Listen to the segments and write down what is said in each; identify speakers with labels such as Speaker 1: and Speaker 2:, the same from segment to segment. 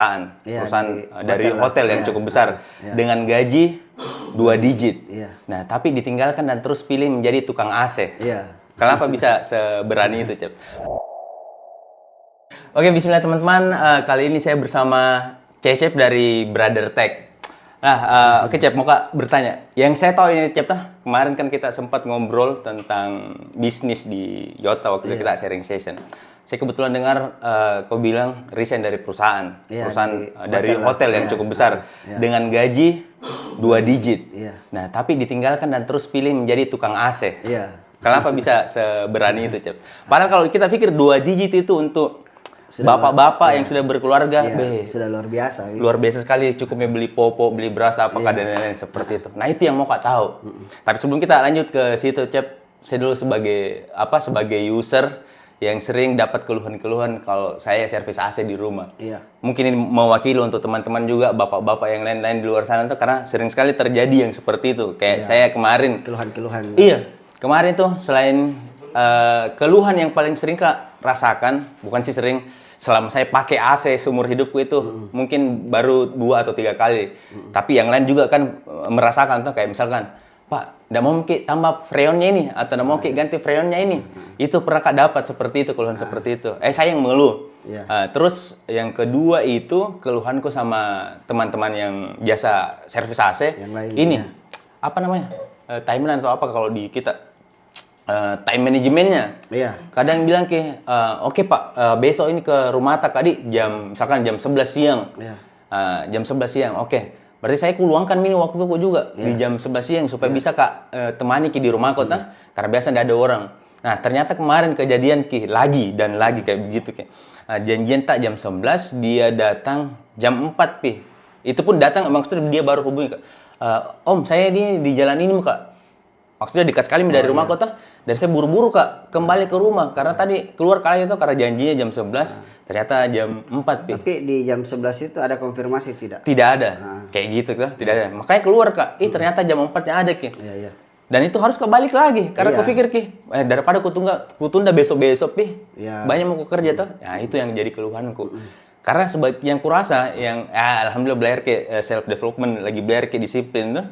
Speaker 1: perusahaan dari hotel yang cukup besar dengan gaji 2 digit. Nah, tapi ditinggalkan dan terus pilih menjadi tukang AC. Kenapa bisa seberani itu, Cep? Oke, bismillah teman-teman. Kali ini saya bersama Cecep dari Brother Tech. Nah, oke Cep, mau Kak bertanya. Yang saya tahu ini Cep, kemarin kan kita sempat ngobrol tentang bisnis di Yota waktu itu kita sharing session. Saya kebetulan dengar kau bilang resign dari perusahaan dari hotel yang cukup besar dengan gaji 2 digit. Nah, tapi ditinggalkan dan terus pilih menjadi tukang AC. Kenapa bisa seberani itu, Cep? Padahal kalau kita pikir 2 digit itu untuk bapak-bapak yang sudah berkeluarga,
Speaker 2: sudah luar biasa.
Speaker 1: Luar biasa sekali, cukupnya beli popok, beli beras, apakah dan lain-lain seperti itu. Nah, itu yang mau Kak tahu. Tapi sebelum kita lanjut ke situ, Cep, saya dulu sebagai user yang sering dapat keluhan-keluhan kalau saya servis AC di rumah. Mungkin ini mewakili untuk teman-teman juga, bapak-bapak yang lain-lain di luar sana tuh, karena sering sekali terjadi yang seperti itu. Kayak saya kemarin.
Speaker 2: Keluhan-keluhan.
Speaker 1: Iya, kemarin tuh selain keluhan yang paling sering Kak rasakan, bukan sih sering, selama saya pakai AC seumur hidupku itu mungkin baru 2 atau 3 kali. Tapi yang lain juga kan merasakan tuh, kayak misalkan, Pak, nggak mau Ki tambah freonnya ini, atau nggak mau Ki ganti freonnya ini. Itu pernah Kak dapat seperti itu, keluhan seperti itu. Saya yang mengeluh. Terus yang kedua itu keluhanku sama teman-teman yang jasa servis AC.
Speaker 2: Yang lain,
Speaker 1: ini, apa namanya? Timeline atau apa kalau di kita? Time manajemennya. Kadang bilang Ki, oke Pak, besok ini ke rumah tak tadi misalkan jam 11 siang. Jam 11 siang, oke. Berarti saya luangkan mini waktuku juga di jam 11 siang supaya bisa Kak temani Ki di rumah kota, karena biasa tidak ada orang. Nah, ternyata kemarin kejadian Ki lagi dan lagi kayak begitu Ki. Janjian tak jam 11, dia datang jam 4 Pi. Itu pun datang maksudnya dia baru hubungi Kak. Om, saya di jalan ini Kak. Maksudnya dekat sekali dari rumah kota. Dan saya buru-buru Kak kembali ke rumah karena tadi keluar kali itu karena janjinya jam 11, ternyata jam 4 Pi.
Speaker 2: Tapi di jam 11 itu ada konfirmasi tidak?
Speaker 1: Tidak ada. Kayak gitu Kak, tidak ada. Makanya keluar Kak. Ternyata jam 4-nya ada Ki. Dan itu harus kebalik lagi karena aku pikir Ki, daripada kutunda besok-besok Pi. Banyak mau kerja tuh. Ya itu yang jadi keluhanku. Karena yang kurasa yang alhamdulillah belajar ke self development, lagi belajar ke disiplin tuh.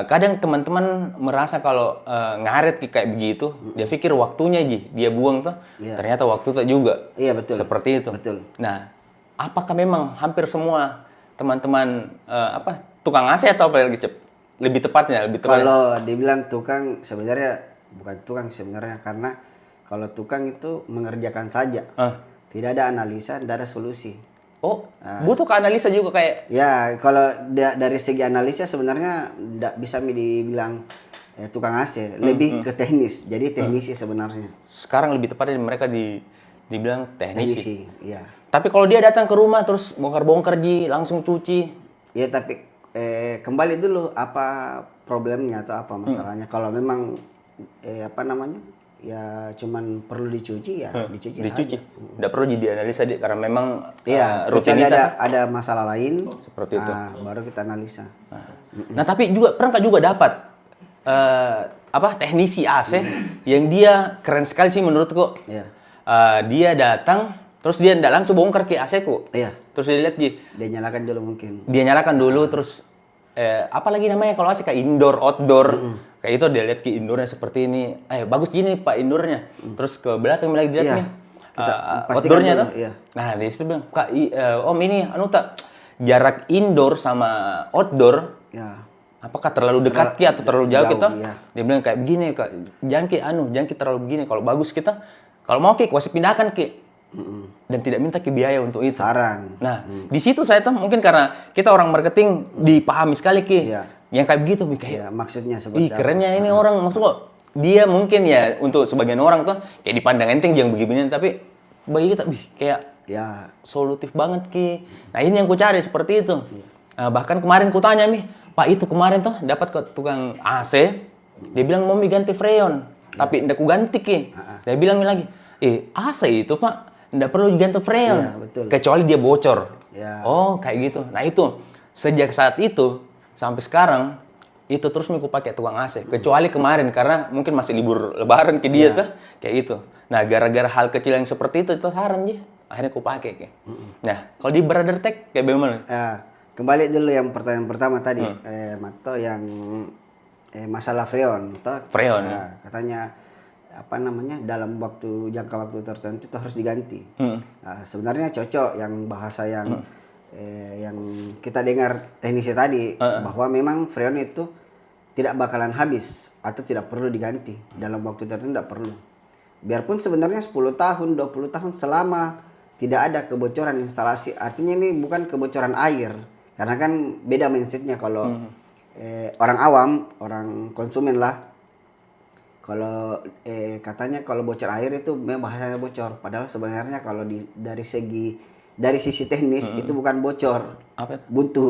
Speaker 1: Kadang teman-teman merasa kalau ngaret kayak begitu, dia pikir waktunya dia buang tuh. Ternyata waktu tuh juga.
Speaker 2: Betul.
Speaker 1: Seperti itu. Nah, apakah memang hampir semua teman-teman tukang AC atau apa lagi Cep? Lebih tepatnya.
Speaker 2: Kalau dibilang tukang, sebenarnya bukan tukang sebenarnya, karena kalau tukang itu mengerjakan saja. Tidak ada analisa, tidak ada solusi.
Speaker 1: Butuh ke analisa juga kayak?
Speaker 2: Ya, kalau dari segi analisa sebenarnya tidak bisa dibilang tukang AC, lebih ke teknis. Jadi teknisi sebenarnya.
Speaker 1: Sekarang lebih tepatnya mereka dibilang teknisi. Tapi kalau dia datang ke rumah terus bongkar-bongkar langsung cuci.
Speaker 2: Ya, tapi kembali dulu apa problemnya atau apa masalahnya. Kalau memang ya cuman perlu dicuci ya dicuci.
Speaker 1: Tidak perlu dianalisa karena memang
Speaker 2: rutinitas ada masalah lain
Speaker 1: seperti itu.
Speaker 2: Baru kita analisa.
Speaker 1: Nah, tapi juga pernah juga dapat teknisi AC yang dia keren sekali sih menurutku. Dia datang terus dia tidak langsung bongkar ke AC-ku. Terus dia lihat
Speaker 2: dia nyalakan dulu mungkin.
Speaker 1: Dia nyalakan dulu terus apa lagi namanya kalau AC kayak indoor, outdoor. Kayak itu dia lihat ke indoornya seperti ini. Bagus gini Pak indoornya. Terus ke belakang lagi dilihat nih. Outdoornya tuh. Nah, dia situ bilang, Kak, Om ini jarak indoor sama outdoor. Apakah terlalu dekat atau terlalu jauh kita? Dia bilang kayak begini Kak. Jangan terlalu begini. Kalau bagus kita, kalau mau kuasih pindahkan dan tidak minta biaya untuk itu.
Speaker 2: Saran.
Speaker 1: Nah, di situ saya tuh mungkin karena kita orang marketing dipahami sekali yang kayak begitu kayak
Speaker 2: maksudnya seperti
Speaker 1: kerennya ini orang maksud kok dia mungkin ya untuk sebagian orang tuh kayak dipandang enteng yang begini tapi bagi kita kayak solutif banget Nah, ini yang ku cari seperti itu. Bahkan kemarin ku tanya Pak itu kemarin tuh dapat ke tukang AC, dia bilang mau ganti freon, tapi ndak ku ganti Dia bilang lagi, AC itu Pak ndak perlu ganti freon, kecuali dia bocor. Kayak gitu. Nah, itu sejak saat itu sampai sekarang itu terus aku pakai tukang AC. Kecuali kemarin karena mungkin masih libur lebaran ke dia tuh kayak gitu. Nah, gara-gara hal kecil yang seperti itu saran akhirnya aku pakai kayak. Nah, kalau di Brother Tech kayak bagaimana?
Speaker 2: Kembali dulu yang pertanyaan pertama tadi, Mato yang masalah freon,
Speaker 1: Freon.
Speaker 2: Katanya apa namanya dalam jangka waktu tertentu itu harus diganti. Sebenarnya cocok yang bahasa yang kita dengar teknisi tadi bahwa memang freon itu tidak bakalan habis atau tidak perlu diganti dalam waktu tertentu, tidak perlu. Biarpun sebenarnya 10 tahun, 20 tahun selama tidak ada kebocoran instalasi, artinya ini bukan kebocoran air. Karena kan beda mindsetnya kalau orang awam, orang konsumen lah. Kalau katanya kalau bocor air itu memang bahasanya bocor. Padahal sebenarnya kalau dari sisi teknis itu bukan bocor.
Speaker 1: Apa itu?
Speaker 2: Buntu.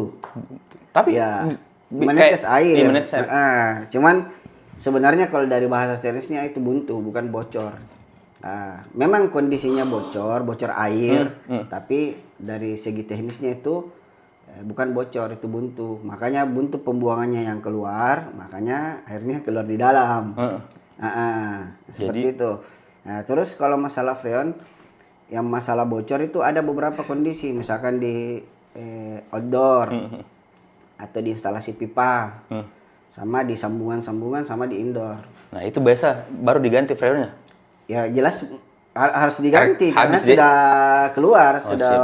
Speaker 1: Tapi
Speaker 2: ya menetes air.
Speaker 1: Iya, menetes air.
Speaker 2: Cuman sebenarnya kalau dari bahasa teknisnya itu buntu, bukan bocor. Memang kondisinya bocor air, tapi dari segi teknisnya itu bukan bocor, itu buntu. Makanya buntu pembuangannya yang keluar, makanya airnya keluar di dalam. Seperti itu. Nah, terus kalau masalah freon, yang masalah bocor itu ada beberapa kondisi, misalkan di outdoor atau di instalasi pipa, sama di sambungan-sambungan, sama di indoor.
Speaker 1: Nah, itu biasa baru diganti freonnya.
Speaker 2: Ya jelas harus diganti karena sudah keluar, sudah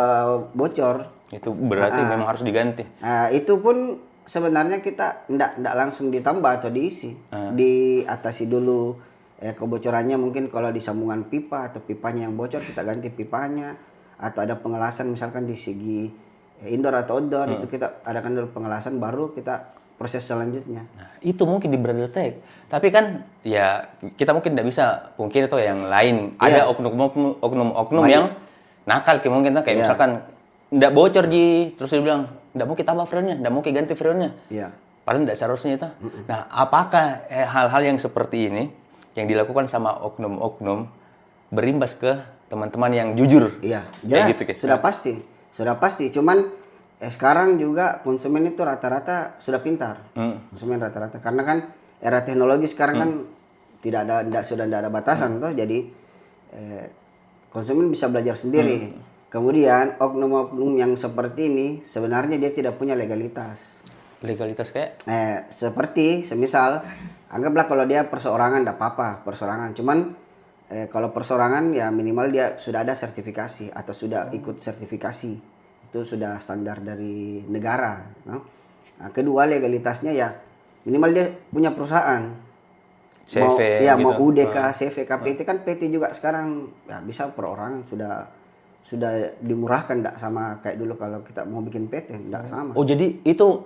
Speaker 2: bocor.
Speaker 1: Itu berarti memang harus diganti.
Speaker 2: Itu pun sebenarnya kita enggak langsung ditambah atau diisi. Diatasi dulu kebocorannya, mungkin kalau di sambungan pipa atau pipanya yang bocor kita ganti pipanya, atau ada pengelasan misalkan di segi indoor atau outdoor itu kita adakan dulu pengelasan, baru kita proses selanjutnya.
Speaker 1: Nah, itu mungkin di Brother Tech. Tapi kan ya kita mungkin tidak bisa mungkin itu yang lain. Ada oknum yang nakal kayak mungkin kayak misalkan nggak bocor terus dia bilang nggak mau kita tambah freonnya, nggak mau kita ganti freonnya. Padahal nggak seharusnya itu. Nah, apakah hal-hal yang seperti ini yang dilakukan sama oknum-oknum berimbas ke teman-teman yang jujur?
Speaker 2: Iya, jelas. Gitu, sudah pasti. Cuman sekarang juga konsumen itu rata-rata sudah pintar. Konsumen rata-rata karena kan era teknologi sekarang kan sudah tidak ada batasan toh, jadi konsumen bisa belajar sendiri. Kemudian oknum-oknum yang seperti ini sebenarnya dia tidak punya legalitas.
Speaker 1: Legalitas kayak?
Speaker 2: Seperti semisal anggaplah kalau dia perseorangan tidak apa-apa, perseorangan. Cuman kalau perseorangan ya minimal dia sudah ada sertifikasi atau sudah ikut sertifikasi. Itu sudah standar dari negara. Nah, kedua legalitasnya ya minimal dia punya perusahaan.
Speaker 1: CV
Speaker 2: mau UDK, CV, KPT kan PT juga sekarang ya bisa perorangan sudah dimurahkan, enggak sama kayak dulu kalau kita mau bikin PT, enggak sama.
Speaker 1: Oh, jadi itu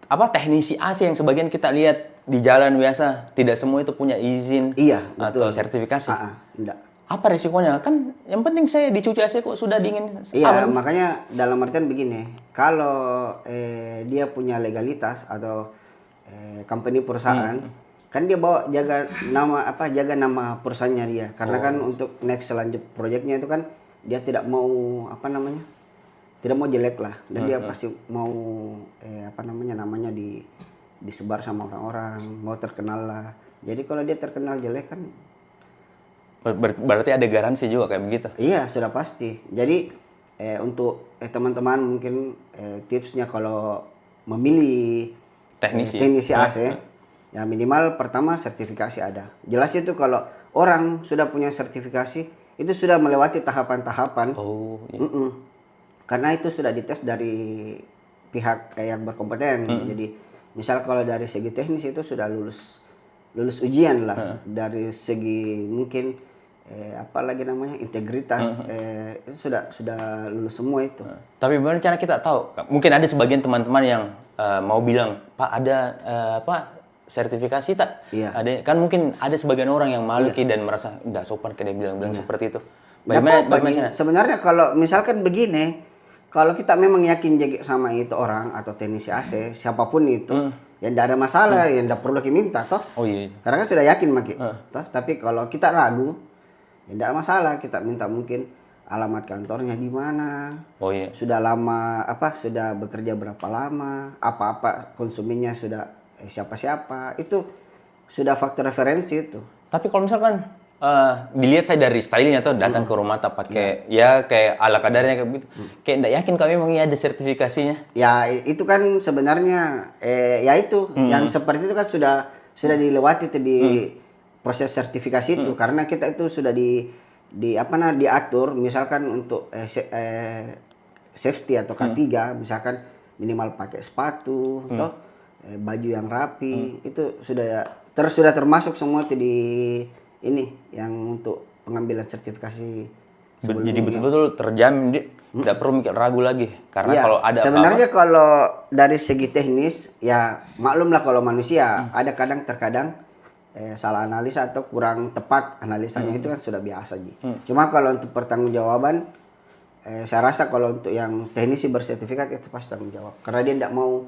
Speaker 1: teknisi AC yang sebagian kita lihat di jalan biasa, tidak semua itu punya izin atau sertifikasi.
Speaker 2: Enggak.
Speaker 1: Apa resikonya? Kan yang penting saya dicuci AC kok sudah dingin.
Speaker 2: Iya, makanya dalam artian begini, kalau dia punya legalitas atau company perusahaan, kan dia jaga nama perusahaannya dia. Karena kan untuk next selanjut proyeknya itu kan dia tidak mau tidak mau jelek lah, dan dia pasti mau namanya disebar sama orang-orang, mau terkenal lah. Jadi kalau dia terkenal jelek kan
Speaker 1: berarti ada garansi juga kayak begitu.
Speaker 2: Iya, sudah pasti. Jadi untuk teman-teman mungkin tipsnya kalau memilih teknisi AC ya minimal pertama sertifikasi ada. Jelas itu kalau orang sudah punya sertifikasi itu sudah melewati tahapan-tahapan. Karena itu sudah dites dari pihak yang berkompeten. Jadi misal kalau dari segi teknis itu sudah lulus ujian lah. Dari segi mungkin integritas itu sudah lulus semua itu.
Speaker 1: Tapi bagaimana cara kita tahu? Mungkin ada sebagian teman-teman yang mau bilang, Pak ada sertifikasi tak?
Speaker 2: Iya.
Speaker 1: Ada kan mungkin ada sebagian orang yang malu dan merasa enggak sopan kayak dia bilang seperti itu. Bagaimana?
Speaker 2: Sebenarnya kalau misalkan begini, kalau kita memang yakin sama itu orang atau teknisi AC siapapun itu, ya enggak ada masalah, ya enggak perlu minta toh.
Speaker 1: Oh iya.
Speaker 2: Karena kan sudah yakin toh. Tapi kalau kita ragu, ya enggak masalah, kita minta mungkin alamat kantornya di mana.
Speaker 1: Oh iya.
Speaker 2: Sudah lama sudah bekerja berapa lama, apa konsumennya sudah siapa-siapa, itu sudah faktor referensi itu.
Speaker 1: Tapi kalau misalkan dilihat saya dari stylenya tuh datang ke rumah tak pakai ya kayak ala kadarnya kayak gitu. Kayak enggak yakin kami memang ada sertifikasinya.
Speaker 2: Ya itu kan sebenarnya ya itu yang seperti itu kan sudah dilewati itu di proses sertifikasi itu karena kita itu sudah di apa namanya diatur misalkan untuk safety atau K3 misalkan minimal pakai sepatu atau baju yang rapi itu sudah termasuk semua itu di ini yang untuk pengambilan sertifikasi sebelumnya.
Speaker 1: Jadi betul-betul terjamin tidak perlu mikir ragu lagi karena
Speaker 2: ya,
Speaker 1: kalau ada
Speaker 2: sebenarnya kalau dari segi teknis ya maklumlah kalau manusia ada terkadang salah analisa atau kurang tepat analisanya itu kan sudah biasa Ji. Cuma kalau untuk pertanggungjawaban saya rasa kalau untuk yang teknisi bersertifikat itu pasti tanggung jawab karena dia tidak mau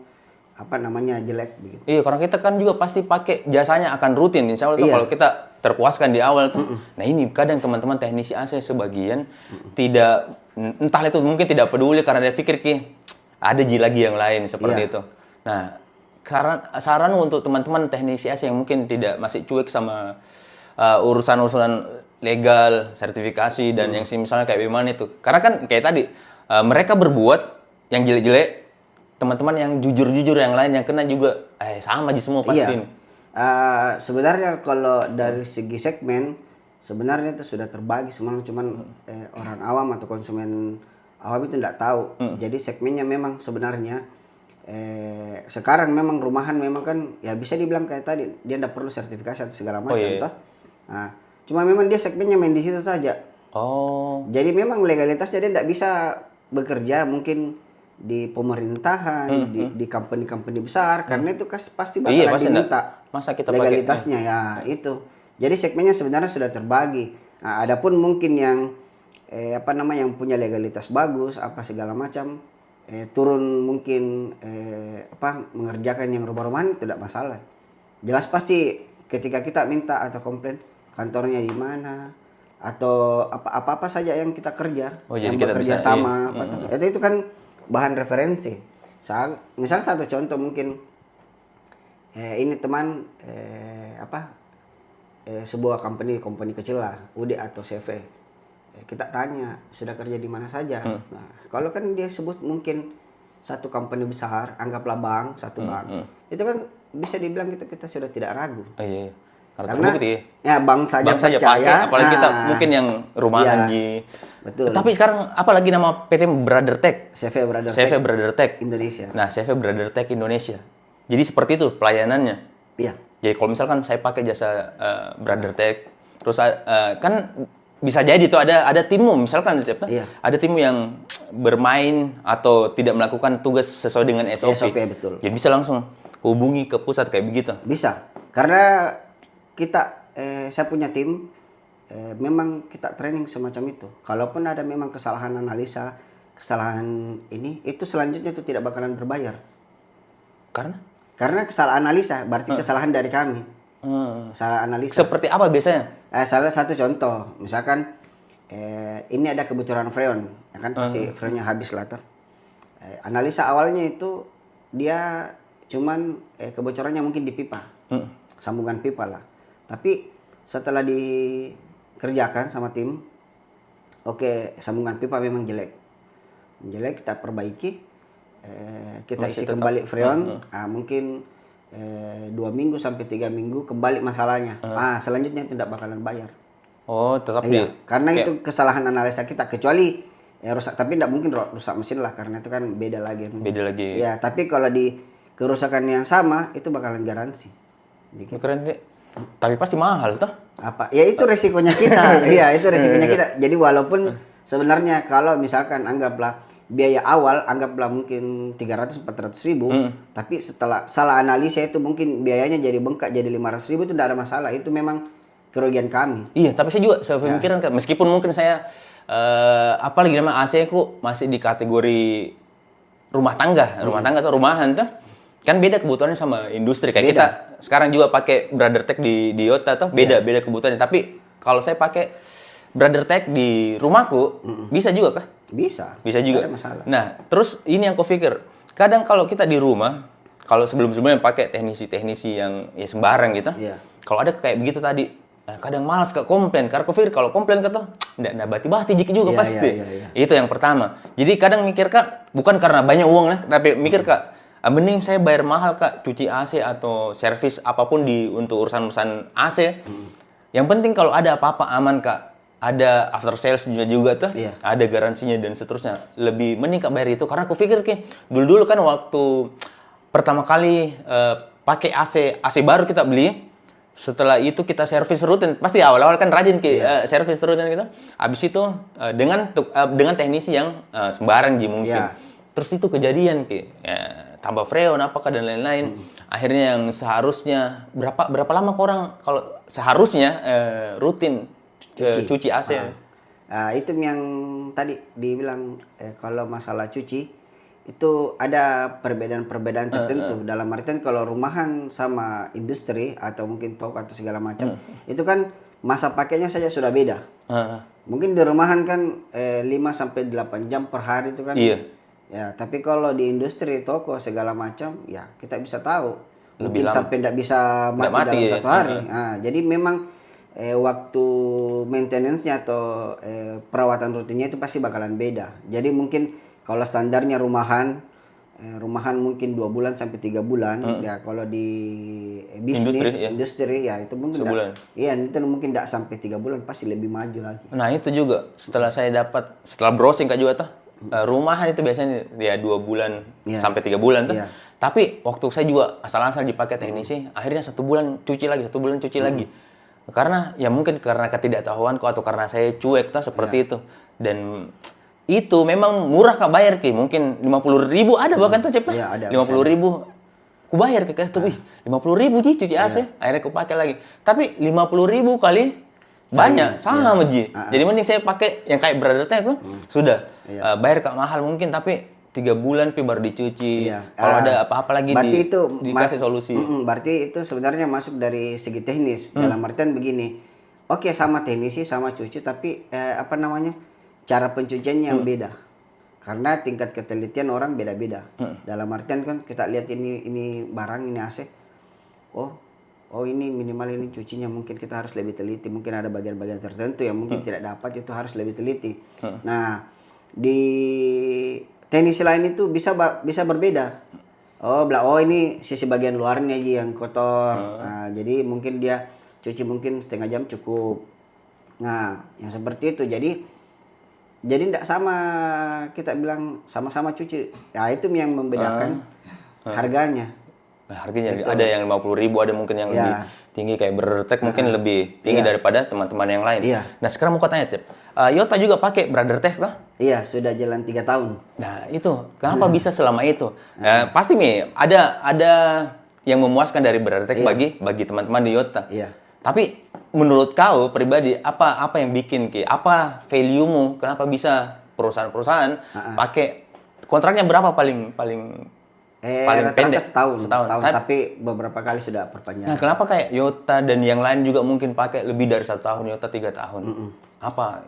Speaker 2: apa namanya jelek begitu.
Speaker 1: Iya, karena kita kan juga pasti pakai jasanya akan rutin. Insya Allah tuh kalau kita terpuaskan di awal tuh. Nah ini kadang teman-teman teknisi AC sebagian tidak, entah itu mungkin tidak peduli karena dia pikir ada lagi yang lain seperti itu. Nah saran untuk teman-teman teknisi AC yang mungkin tidak masih cuek sama urusan-urusan legal, sertifikasi dan yang misalnya kayak bagaimana itu. Karena kan kayak tadi mereka berbuat yang jelek-jelek. Teman-teman yang jujur-jujur yang lain yang kena juga sama aja semua pasti.
Speaker 2: Sebenarnya kalau dari segi segmen sebenarnya itu sudah terbagi semua cuman orang awam atau konsumen awam itu tidak tahu. Jadi segmennya memang sebenarnya sekarang memang rumahan memang kan ya bisa dibilang kayak tadi dia tidak perlu sertifikasi atau segala macam toh. Nah, cuma memang dia segmennya main di situ saja. Jadi memang legalitasnya dia tidak bisa bekerja mungkin di pemerintahan, di company-company besar karena itu pasti bakalan diminta
Speaker 1: masa kita
Speaker 2: legalitasnya ya itu. Jadi segmennya sebenarnya sudah terbagi. Nah, adapun mungkin yang apa namanya yang punya legalitas bagus apa segala macam turun mungkin mengerjakan yang rumah-rumahan tidak masalah. Jelas pasti ketika kita minta atau komplain kantornya di mana atau apa-apa saja yang kita kerja yang
Speaker 1: kita
Speaker 2: bekerja
Speaker 1: bisa,
Speaker 2: sama itu kan bahan referensi. Misal satu contoh mungkin ini teman sebuah company kecil lah, UD atau CV. Kita tanya sudah kerja di mana saja. Nah, kalau kan dia sebut mungkin satu company besar, anggaplah bank, satu bank. Itu kan bisa dibilang kita sudah tidak ragu.
Speaker 1: Iya.
Speaker 2: Karena ya bank saja percaya.
Speaker 1: Apalagi kita mungkin yang rumahan
Speaker 2: Betul.
Speaker 1: Tapi sekarang apalagi nama PT Brother Tech?
Speaker 2: CV
Speaker 1: Brother Tech
Speaker 2: Indonesia.
Speaker 1: Nah, CV Brother Tech Indonesia. Jadi seperti itu pelayanannya.
Speaker 2: Iya.
Speaker 1: Jadi kalau misalkan saya pakai jasa Brother Tech, terus kan bisa jadi tuh ada timmu misalkan ada timmu yang bermain atau tidak melakukan tugas sesuai dengan SOP.
Speaker 2: Betul.
Speaker 1: Jadi bisa langsung hubungi ke pusat kayak begitu.
Speaker 2: Bisa. Karena saya punya tim memang kita training semacam itu. Kalaupun ada memang kesalahan analisa, kesalahan ini, itu selanjutnya itu tidak bakalan berbayar. Karena kesalahan analisa, berarti kesalahan dari kami. Salah analisa.
Speaker 1: Seperti apa biasanya?
Speaker 2: Salah satu contoh, misalkan ini ada kebocoran freon, ya kan pasti freonnya habis lah. Analisa awalnya itu dia cuman kebocorannya mungkin di pipa, sambungan pipa lah. Tapi setelah dikerjakan sama tim, sambungan pipa memang jelek, kita perbaiki, kita isi kembali freon, mungkin 2 minggu sampai 3 minggu kembali masalahnya. Selanjutnya tidak bakalan bayar.
Speaker 1: Tetap
Speaker 2: karena itu kesalahan analisa kita, kecuali rusak, tapi tidak mungkin rusak mesin lah karena itu kan beda lagi. Ya, tapi kalau di kerusakan yang sama itu bakalan garansi.
Speaker 1: Keren deh. Tapi pasti mahal toh?
Speaker 2: Ya itu resikonya kita. Iya, itu resikonya kita. Jadi walaupun sebenarnya kalau misalkan anggaplah biaya awal mungkin 300-400 ribu, tapi setelah salah analisa itu mungkin biayanya jadi bengkak jadi 500 ribu itu tidak ada masalah. Itu memang kerugian kami.
Speaker 1: Iya, tapi saya juga pemikiran meskipun mungkin saya apalagi nama AC ku masih di kategori rumah tangga atau rumahan tuh. Kan beda kebutuhannya sama industri kayak kita sekarang juga pakai Brother Tech di Yota tuh beda kebutuhannya. Tapi kalau saya pakai Brother Tech di rumahku bisa juga kah?
Speaker 2: Bisa
Speaker 1: juga.
Speaker 2: Ada masalah.
Speaker 1: Nah, terus ini yang kupikir, kadang kalau kita di rumah, kalau sebelum-sebelumnya pakai teknisi yang ya sembarang gitu, kalau ada kayak begitu tadi, kadang malas Kak komplain. Karena aku pikir kalau komplain Kak tuh nggak bati-bati jiki juga pasti. Itu yang pertama. Jadi kadang mikir Kak, bukan karena banyak uang lah, tapi mikir Kak, mending saya bayar mahal Kak cuci AC atau servis apapun untuk urusan-urusan AC. Yang penting kalau ada apa-apa aman Kak. Ada after sales juga tuh, ada garansinya dan seterusnya. Lebih mending Kak bayar itu karena aku pikir dulu kan waktu pertama kali pakai AC baru kita beli, setelah itu kita servis rutin. Pasti awal-awal kan rajin servis rutin gitu. Habis itu dengan teknisi yang sembarang mungkin. Terus itu kejadian tambah freon apakah dan lain-lain. Akhirnya yang seharusnya berapa lama orang kalau seharusnya rutin cuci AC.
Speaker 2: Itu yang tadi dibilang kalau masalah cuci itu ada perbedaan-perbedaan tertentu. Dalam artian kalau rumahan sama industri atau mungkin toko atau segala macam, itu kan masa pakainya saja sudah beda. Mungkin di rumahan kan 5 sampai 8 jam per hari itu kan.
Speaker 1: Iya.
Speaker 2: Ya, tapi kalau di industri, toko segala macam, ya kita bisa tahu.
Speaker 1: Lebih
Speaker 2: mungkin
Speaker 1: lama.
Speaker 2: Sampai tidak bisa mati dalam satu hari. Jadi memang waktu maintenance-nya atau perawatan rutinnya itu pasti bakalan beda. Jadi mungkin kalau standarnya rumahan mungkin 2 bulan sampai 3 bulan. Ya kalau di bisnis industri ya itu mungkin
Speaker 1: sebulan.
Speaker 2: Itu mungkin tidak sampai 3 bulan, pasti lebih maju lagi.
Speaker 1: Nah itu juga setelah browsing Kak juga tuh, rumahan itu biasanya ya 2 bulan sampai 3 bulan tuh. Tapi waktu saya juga asal-asal dipakai teknisi, akhirnya 1 bulan cuci lagi. Karena ya mungkin karena ketidaktahuanku atau karena saya cuek tuh seperti itu. Dan itu memang murah Kak bayar mungkin 50.000 ada bahkan tuh Cep. 50.000 ku bayar tuh 50.000 cuci AC. Akhirnya ku pakai lagi. Tapi 50.000 kali banyak sama Jadi mending saya pakai yang kayak Brother Tech tuh sudah bayar Kak mahal mungkin tapi 3 bulan baru dicuci. Kalau ada apa-apa lagi dikasih solusi.
Speaker 2: Berarti itu sebenarnya masuk dari segi teknis. Dalam artian begini. Oke, sama teknisi, sama cuci, tapi cara pencuciannya yang beda. Karena tingkat ketelitian orang beda-beda. Dalam artian kan kita lihat ini barang, ini AC. Oh ini minimal ini cucinya mungkin kita harus lebih teliti. Mungkin ada bagian-bagian tertentu yang mungkin tidak dapat, itu harus lebih teliti. Nah, di teknisi lain itu bisa berbeda. Oh ini sisi bagian luarnya aja yang kotor. Nah, jadi mungkin dia cuci mungkin setengah jam cukup. Nah, yang seperti itu. Jadi tidak sama, kita bilang sama-sama cuci. Nah, itu yang membedakan harganya.
Speaker 1: Harganya ada yang 50.000, ada mungkin yang lebih tinggi kayak Brother Tech mungkin lebih tinggi daripada teman-teman yang lain. Nah sekarang mau tanya Tip, Yota juga pakai Brother Tech lah?
Speaker 2: Iya, sudah jalan 3 tahun.
Speaker 1: Nah itu kenapa bisa selama itu? Pasti ada yang memuaskan dari Brother Tech bagi teman-teman di Yota. Tapi menurut kau pribadi apa yang bikin apa value-mu? Kenapa bisa perusahaan pakai kontraknya berapa paling pendek?
Speaker 2: Setahun. Tapi beberapa kali sudah perpanjangan.
Speaker 1: Nah, kenapa kayak Yota dan yang lain juga mungkin pakai lebih dari 1 tahun, Yota 3 tahun? Apa?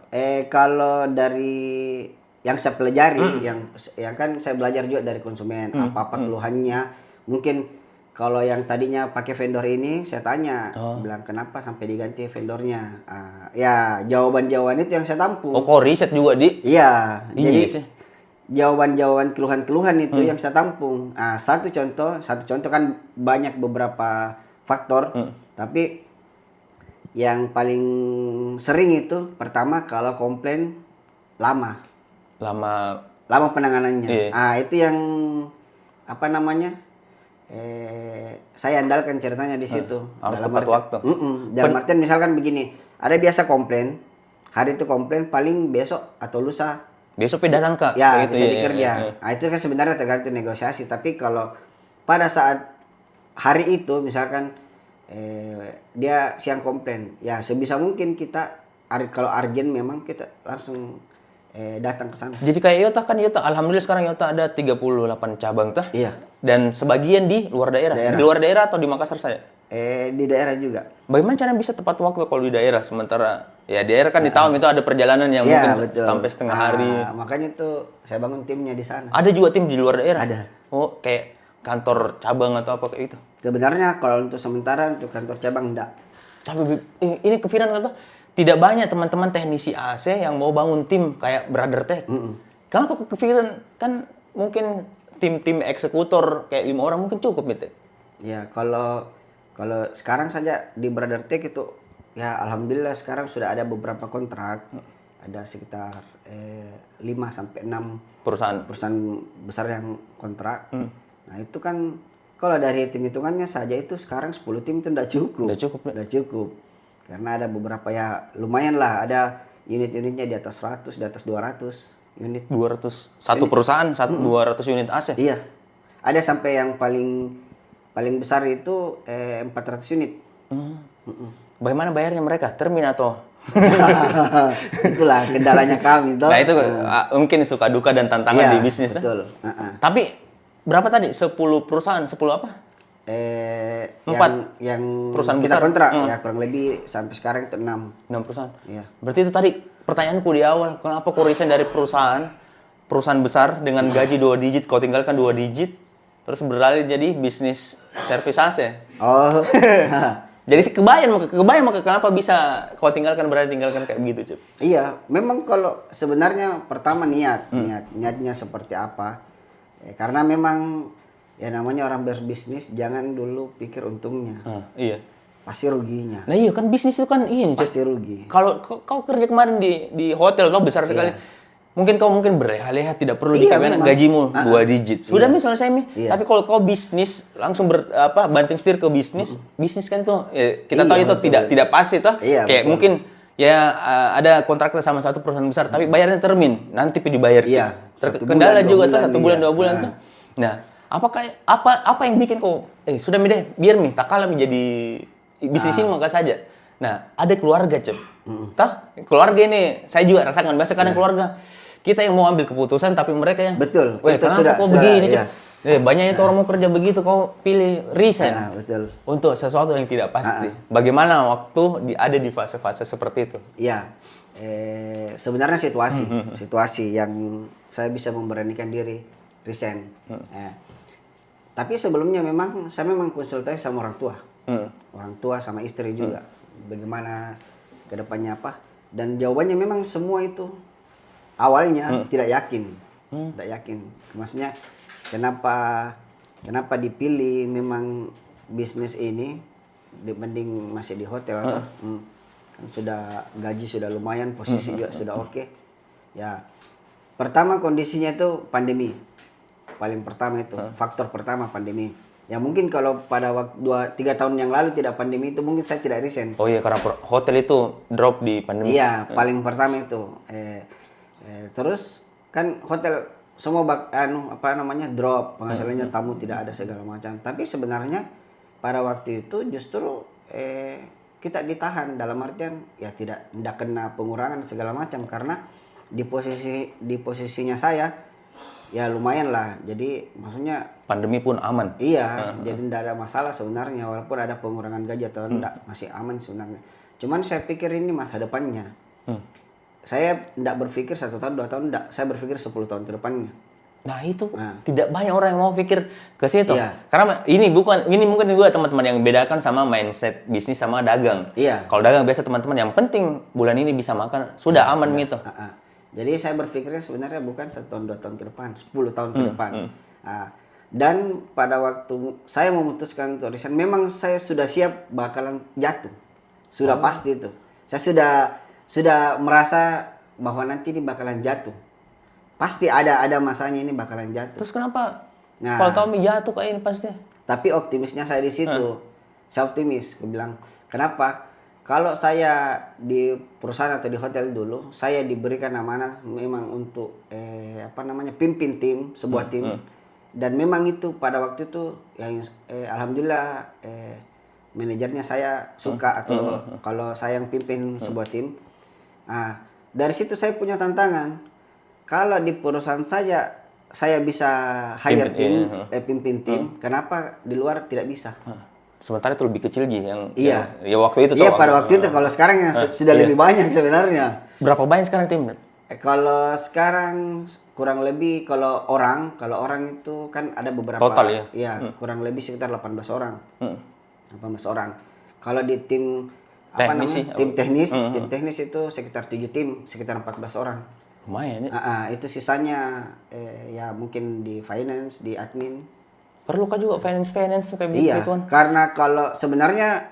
Speaker 2: Kalau dari yang saya pelajari, yang kan saya belajar juga dari konsumen, apa keluhannya. Mungkin kalau yang tadinya pakai vendor ini, saya tanya, bilang kenapa sampai diganti vendornya. Ya jawaban-jawaban itu yang saya tampung.
Speaker 1: Oh, kok riset juga
Speaker 2: Iya. Jadi
Speaker 1: sih.
Speaker 2: Jawaban-jawaban keluhan-keluhan itu yang saya tampung. Satu contoh kan banyak beberapa faktor, tapi yang paling sering itu pertama kalau komplain lama penanganannya. Itu yang saya andalkan ceritanya di situ.
Speaker 1: Harus tepat waktu.
Speaker 2: Dalam artian misalkan begini, ada biasa komplain, hari itu komplain paling besok atau lusa.
Speaker 1: Besok datang Kak.
Speaker 2: Ya, bisa dikerja. Nah, itu kan sebenarnya tergantung negosiasi. Tapi kalau pada saat hari itu, misalkan dia siang komplain, ya sebisa mungkin kita, kalau urgent memang kita langsung datang ke sana.
Speaker 1: Jadi kayak Yota, alhamdulillah sekarang Yota ada 38 cabang tuh.
Speaker 2: Iya.
Speaker 1: Dan sebagian di luar daerah. Di luar daerah atau di Makassar saya?
Speaker 2: Di daerah juga.
Speaker 1: Bagaimana cara bisa tepat waktu kalau di daerah? Sementara ya di daerah kan di tahun itu ada perjalanan yang mungkin sampai setengah hari.
Speaker 2: Makanya itu saya bangun timnya di sana.
Speaker 1: Ada juga tim di luar daerah?
Speaker 2: Ada.
Speaker 1: Oh, kayak kantor cabang atau apa kayak itu?
Speaker 2: Sebenarnya kalau untuk sementara untuk kantor cabang enggak.
Speaker 1: Tapi ini kepikiran kata tidak banyak teman-teman teknisi AC yang mau bangun tim kayak Brother Tech. Kenapa kepikiran? Kan mungkin tim-tim eksekutor kayak 5 orang mungkin cukup gitu.
Speaker 2: Ya, kalau sekarang saja di Brother Tech itu ya alhamdulillah sekarang sudah ada beberapa kontrak. Ada sekitar 5 sampai 6 perusahaan besar yang kontrak. Nah, itu kan kalau dari hitung hitungannya saja itu sekarang 10 tim itu enggak cukup. Enggak cukup. Karena ada beberapa ya lumayan lah, ada unit-unitnya di atas 100, di atas 200 unit.
Speaker 1: 200 satu perusahaan 200 unit AC.
Speaker 2: Iya. Ada sampai yang paling besar itu 400 unit.
Speaker 1: Bagaimana bayarnya mereka? Termin atau?
Speaker 2: Itulah kendalanya kami toh.
Speaker 1: Nah, itu mungkin suka duka dan tantangan di bisnis.
Speaker 2: Betul.
Speaker 1: Tapi berapa tadi? 10 perusahaan, 10 apa?
Speaker 2: 4 yang
Speaker 1: perusahaan
Speaker 2: kita
Speaker 1: besar
Speaker 2: kontrak ya kurang lebih sampai sekarang itu 6
Speaker 1: perusahaan.
Speaker 2: Iya.
Speaker 1: Berarti itu tadi pertanyaanku di awal, kenapa kau resign dari perusahaan besar dengan gaji 2 digit, kau tinggalkan 2 digit, terus beralih jadi bisnis servis AC?
Speaker 2: Oh.
Speaker 1: Jadi kebayang kenapa bisa kau beralih tinggalkan kayak begitu, Cep?
Speaker 2: Iya, memang kalau sebenarnya pertama niatnya seperti apa? Karena memang ya namanya orang berbisnis jangan dulu pikir untungnya.
Speaker 1: Iya.
Speaker 2: Pasti ruginya.
Speaker 1: Nah iya kan bisnis itu kan ini,
Speaker 2: pasti rugi.
Speaker 1: Kalau kau kerja kemarin di hotel kau besar sekali. Mungkin kau berleha-leha tidak perlu dikabarkan gajimu 2 digit. Sudah misalnya saya tapi kalau kau bisnis langsung banting setir ke bisnis kan itu kita tahu itu tidak pasti toh. Kayak mungkin ya ada kontraknya sama satu perusahaan besar tapi bayarnya termin, nanti dibayar. Kendala juga tuh 1 bulan 2 bulan tuh. Nah, apa yang bikin kau sudah deh biar tak kalah menjadi bisnis ini maka saja. Nah, ada keluarga, Cep. Keluarga ini saya juga rasakan biasa kadang keluarga kita yang mau ambil keputusan tapi mereka yang
Speaker 2: betul.
Speaker 1: Kenapa kau begini, Cep? Banyaknya orang mau kerja begitu kau pilih resign.
Speaker 2: Betul.
Speaker 1: Untuk sesuatu yang tidak pasti. Bagaimana waktu ada di fase-fase seperti itu?
Speaker 2: Iya. Sebenarnya situasi yang saya bisa memberanikan diri resign. Tapi sebelumnya saya memang konsultasi sama orang tua. Orang tua sama istri juga. Bagaimana kedepannya apa? Dan jawabannya memang semua itu awalnya tidak yakin. Tidak yakin. Maksudnya kenapa dipilih memang bisnis ini dibanding masih di hotel. Kan sudah gaji sudah lumayan, posisi juga sudah oke. Ya. Pertama kondisinya itu pandemi. Paling pertama itu, faktor pertama pandemi. Ya mungkin kalau pada waktu 2-3 tahun yang lalu tidak pandemi itu mungkin saya tidak resign.
Speaker 1: Oh iya, karena hotel itu drop di pandemi.
Speaker 2: Iya, paling pertama itu. Terus kan hotel semua drop, penghasilannya tamu tidak ada segala macam. Tapi sebenarnya pada waktu itu justru kita ditahan dalam artian ya tidak kena pengurangan segala macam karena di posisinya saya ya lumayan lah. Jadi maksudnya
Speaker 1: pandemi pun aman.
Speaker 2: Iya, jadi tidak ada masalah sebenarnya walaupun ada pengurangan gaji atau enggak, masih aman sebenarnya. Cuman saya pikir ini masa depannya. Saya tidak berpikir 1 tahun, 2 tahun, enggak. Saya berpikir 10 tahun ke depannya.
Speaker 1: Nah itu tidak banyak orang yang mau pikir ke situ.
Speaker 2: Iya.
Speaker 1: Karena ini mungkin juga teman-teman yang bedakan sama mindset bisnis sama dagang.
Speaker 2: Iya.
Speaker 1: Kalau dagang biasa teman-teman yang penting bulan ini bisa makan, sudah aman gitu.
Speaker 2: Jadi saya berpikirnya sebenarnya bukan 1 tahun 2 tahun ke depan, 10 tahun ke depan. Dan pada waktu saya memutuskan untuk resign, memang saya sudah siap bakalan jatuh, sudah pasti itu. Saya sudah merasa bahwa nanti ini bakalan jatuh, pasti ada masanya ini bakalan jatuh.
Speaker 1: Terus kenapa? Kalau Tommy jatuh kayak ini pasti.
Speaker 2: Tapi optimisnya saya di situ, saya optimis. Saya bilang kenapa? Kalau saya di perusahaan atau di hotel dulu, saya diberikan amanah memang untuk pimpin tim, sebuah tim. Dan memang itu pada waktu itu yang alhamdulillah manajernya saya suka atau kalau saya yang pimpin sebuah tim. Nah, dari situ saya punya tantangan. Kalau di perusahaan saya bisa hire pimpin tim, kenapa di luar tidak bisa?
Speaker 1: Sementara itu lebih kecil yang waktu itu.
Speaker 2: Iya, pada waktu itu. Kalau sekarang sudah lebih banyak sebenarnya.
Speaker 1: Berapa banyak sekarang tim?
Speaker 2: Kalau sekarang kurang lebih kalau orang itu kan ada beberapa.
Speaker 1: Total ya?
Speaker 2: Iya, kurang lebih sekitar 18 orang. 18 orang. Kalau di tim
Speaker 1: Teknisi.
Speaker 2: Tim teknis itu sekitar 7 tim, sekitar 14 orang.
Speaker 1: Lumayan ya.
Speaker 2: Itu sisanya ya mungkin di finance, di admin.
Speaker 1: Perlu kah juga finance kayak
Speaker 2: Iya,
Speaker 1: gitu kan?
Speaker 2: karena kalau sebenarnya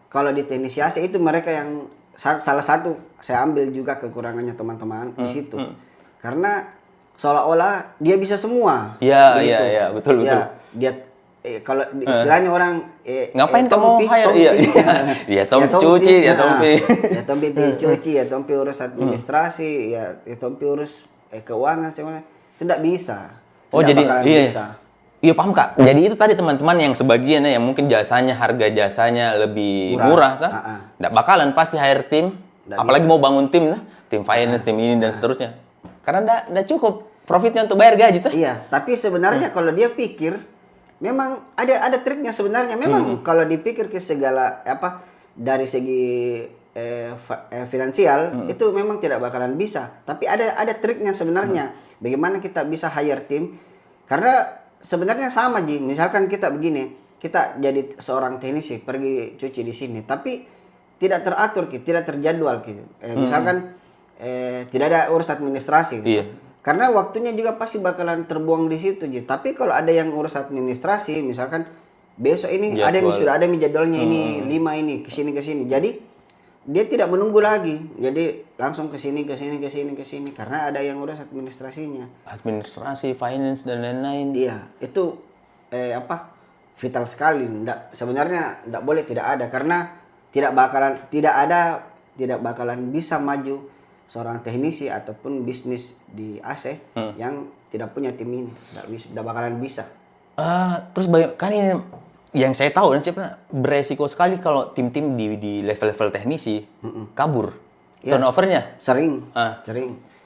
Speaker 2: kalau di teknisi AC itu mereka yang salah satu saya ambil juga kekurangannya teman-teman di situ. Karena seolah-olah dia bisa semua.
Speaker 1: Iya, betul.
Speaker 2: Ya, dia kalau istilahnya orang
Speaker 1: ngapain kamu hire? Iya, Tompi cuci, ya Tompi.
Speaker 2: Ya Tompi dicuci, ya Tompi urus administrasi, ya Tompi urus keuangan semuanya. Itu tidak bisa.
Speaker 1: Oh,
Speaker 2: Tidak
Speaker 1: jadi
Speaker 2: bakalan
Speaker 1: iya.
Speaker 2: bisa.
Speaker 1: Iya paham Kak. Jadi itu tadi teman-teman yang sebagian ya, yang mungkin harga jasanya lebih murah tak? Nggak bakalan pasti hire tim. Apalagi mau bangun tim, tim finance, tim ini dan seterusnya. Karena nggak cukup profitnya untuk bayar gaji tuh.
Speaker 2: Iya, tapi sebenarnya kalau dia pikir, memang ada triknya sebenarnya. Memang kalau dipikir ke segala dari segi finansial itu memang tidak bakalan bisa. Tapi ada triknya sebenarnya. Bagaimana kita bisa hire tim? Karena sebenarnya sama Ji, misalkan kita begini, kita jadi seorang teknisi pergi cuci di sini, tapi tidak teratur, tidak terjadwal gitu. Misalkan tidak ada urus administrasi.
Speaker 1: Iya.
Speaker 2: Karena waktunya juga pasti bakalan terbuang di situ Ji. Tapi kalau ada yang urus administrasi, misalkan besok ini
Speaker 1: jadwal.
Speaker 2: ada yang sudah ada jadwalnya ini 5 ini ke sini. Jadi dia tidak menunggu lagi. Jadi langsung ke sini karena ada yang urus administrasinya.
Speaker 1: Administrasi, finance dan lain-lain.
Speaker 2: Iya, itu vital sekali. Sebenarnya tidak boleh tidak ada karena tidak bakalan bisa maju seorang teknisi ataupun bisnis di AC yang tidak punya tim ini. Tidak bakalan bisa.
Speaker 1: Terus kan ini yang saya tahu beresiko sekali kalau tim-tim di level-level teknisi kabur. Turnovernya
Speaker 2: sering.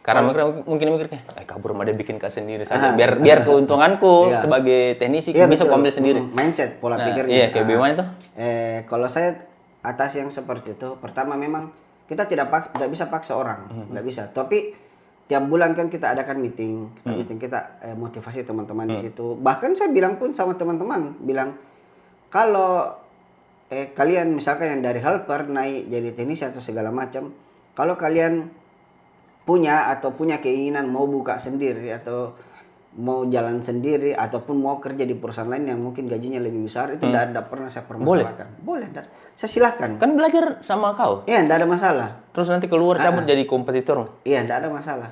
Speaker 1: Karena mungkin mikirnya, kabur mah dia bikin sendiri saja. Biar keuntunganku sebagai teknisi bisa ambil sendiri.
Speaker 2: Mindset, pola pikirnya.
Speaker 1: Iya, kayak gimana itu?
Speaker 2: Kalau saya atas yang seperti itu, pertama memang kita tidak bisa paksa orang, tidak bisa. Tapi tiap bulan kan kita adakan meeting, kita motivasi teman-teman di situ. Bahkan saya bilang pun sama teman-teman, kalau kalian misalkan yang dari helper naik jadi teknisi atau segala macam, kalau kalian punya keinginan mau buka sendiri atau mau jalan sendiri ataupun mau kerja di perusahaan lain yang mungkin gajinya lebih besar, itu tidak pernah saya permasalahkan. Boleh, saya silahkan.
Speaker 1: Kan belajar sama kau.
Speaker 2: Iya, tidak ada masalah.
Speaker 1: Terus nanti keluar cabut jadi kompetitor.
Speaker 2: Iya, tidak ada masalah.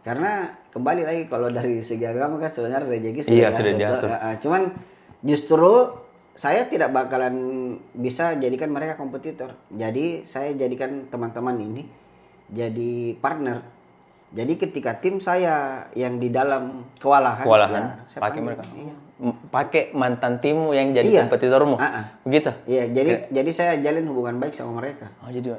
Speaker 2: Karena kembali lagi kalau dari segi agama kan sebenarnya rezeki
Speaker 1: sudah diatur.
Speaker 2: Cuman justru saya tidak bakalan bisa jadikan mereka kompetitor. Jadi saya jadikan teman-teman ini jadi partner. Jadi ketika tim saya yang di dalam kewalahan
Speaker 1: ya, pakai mereka. Iya. Pakai mantan timmu yang jadi kompetitormu. Begitu.
Speaker 2: Iya, jadi saya jalin hubungan baik sama mereka.
Speaker 1: Oh, jadi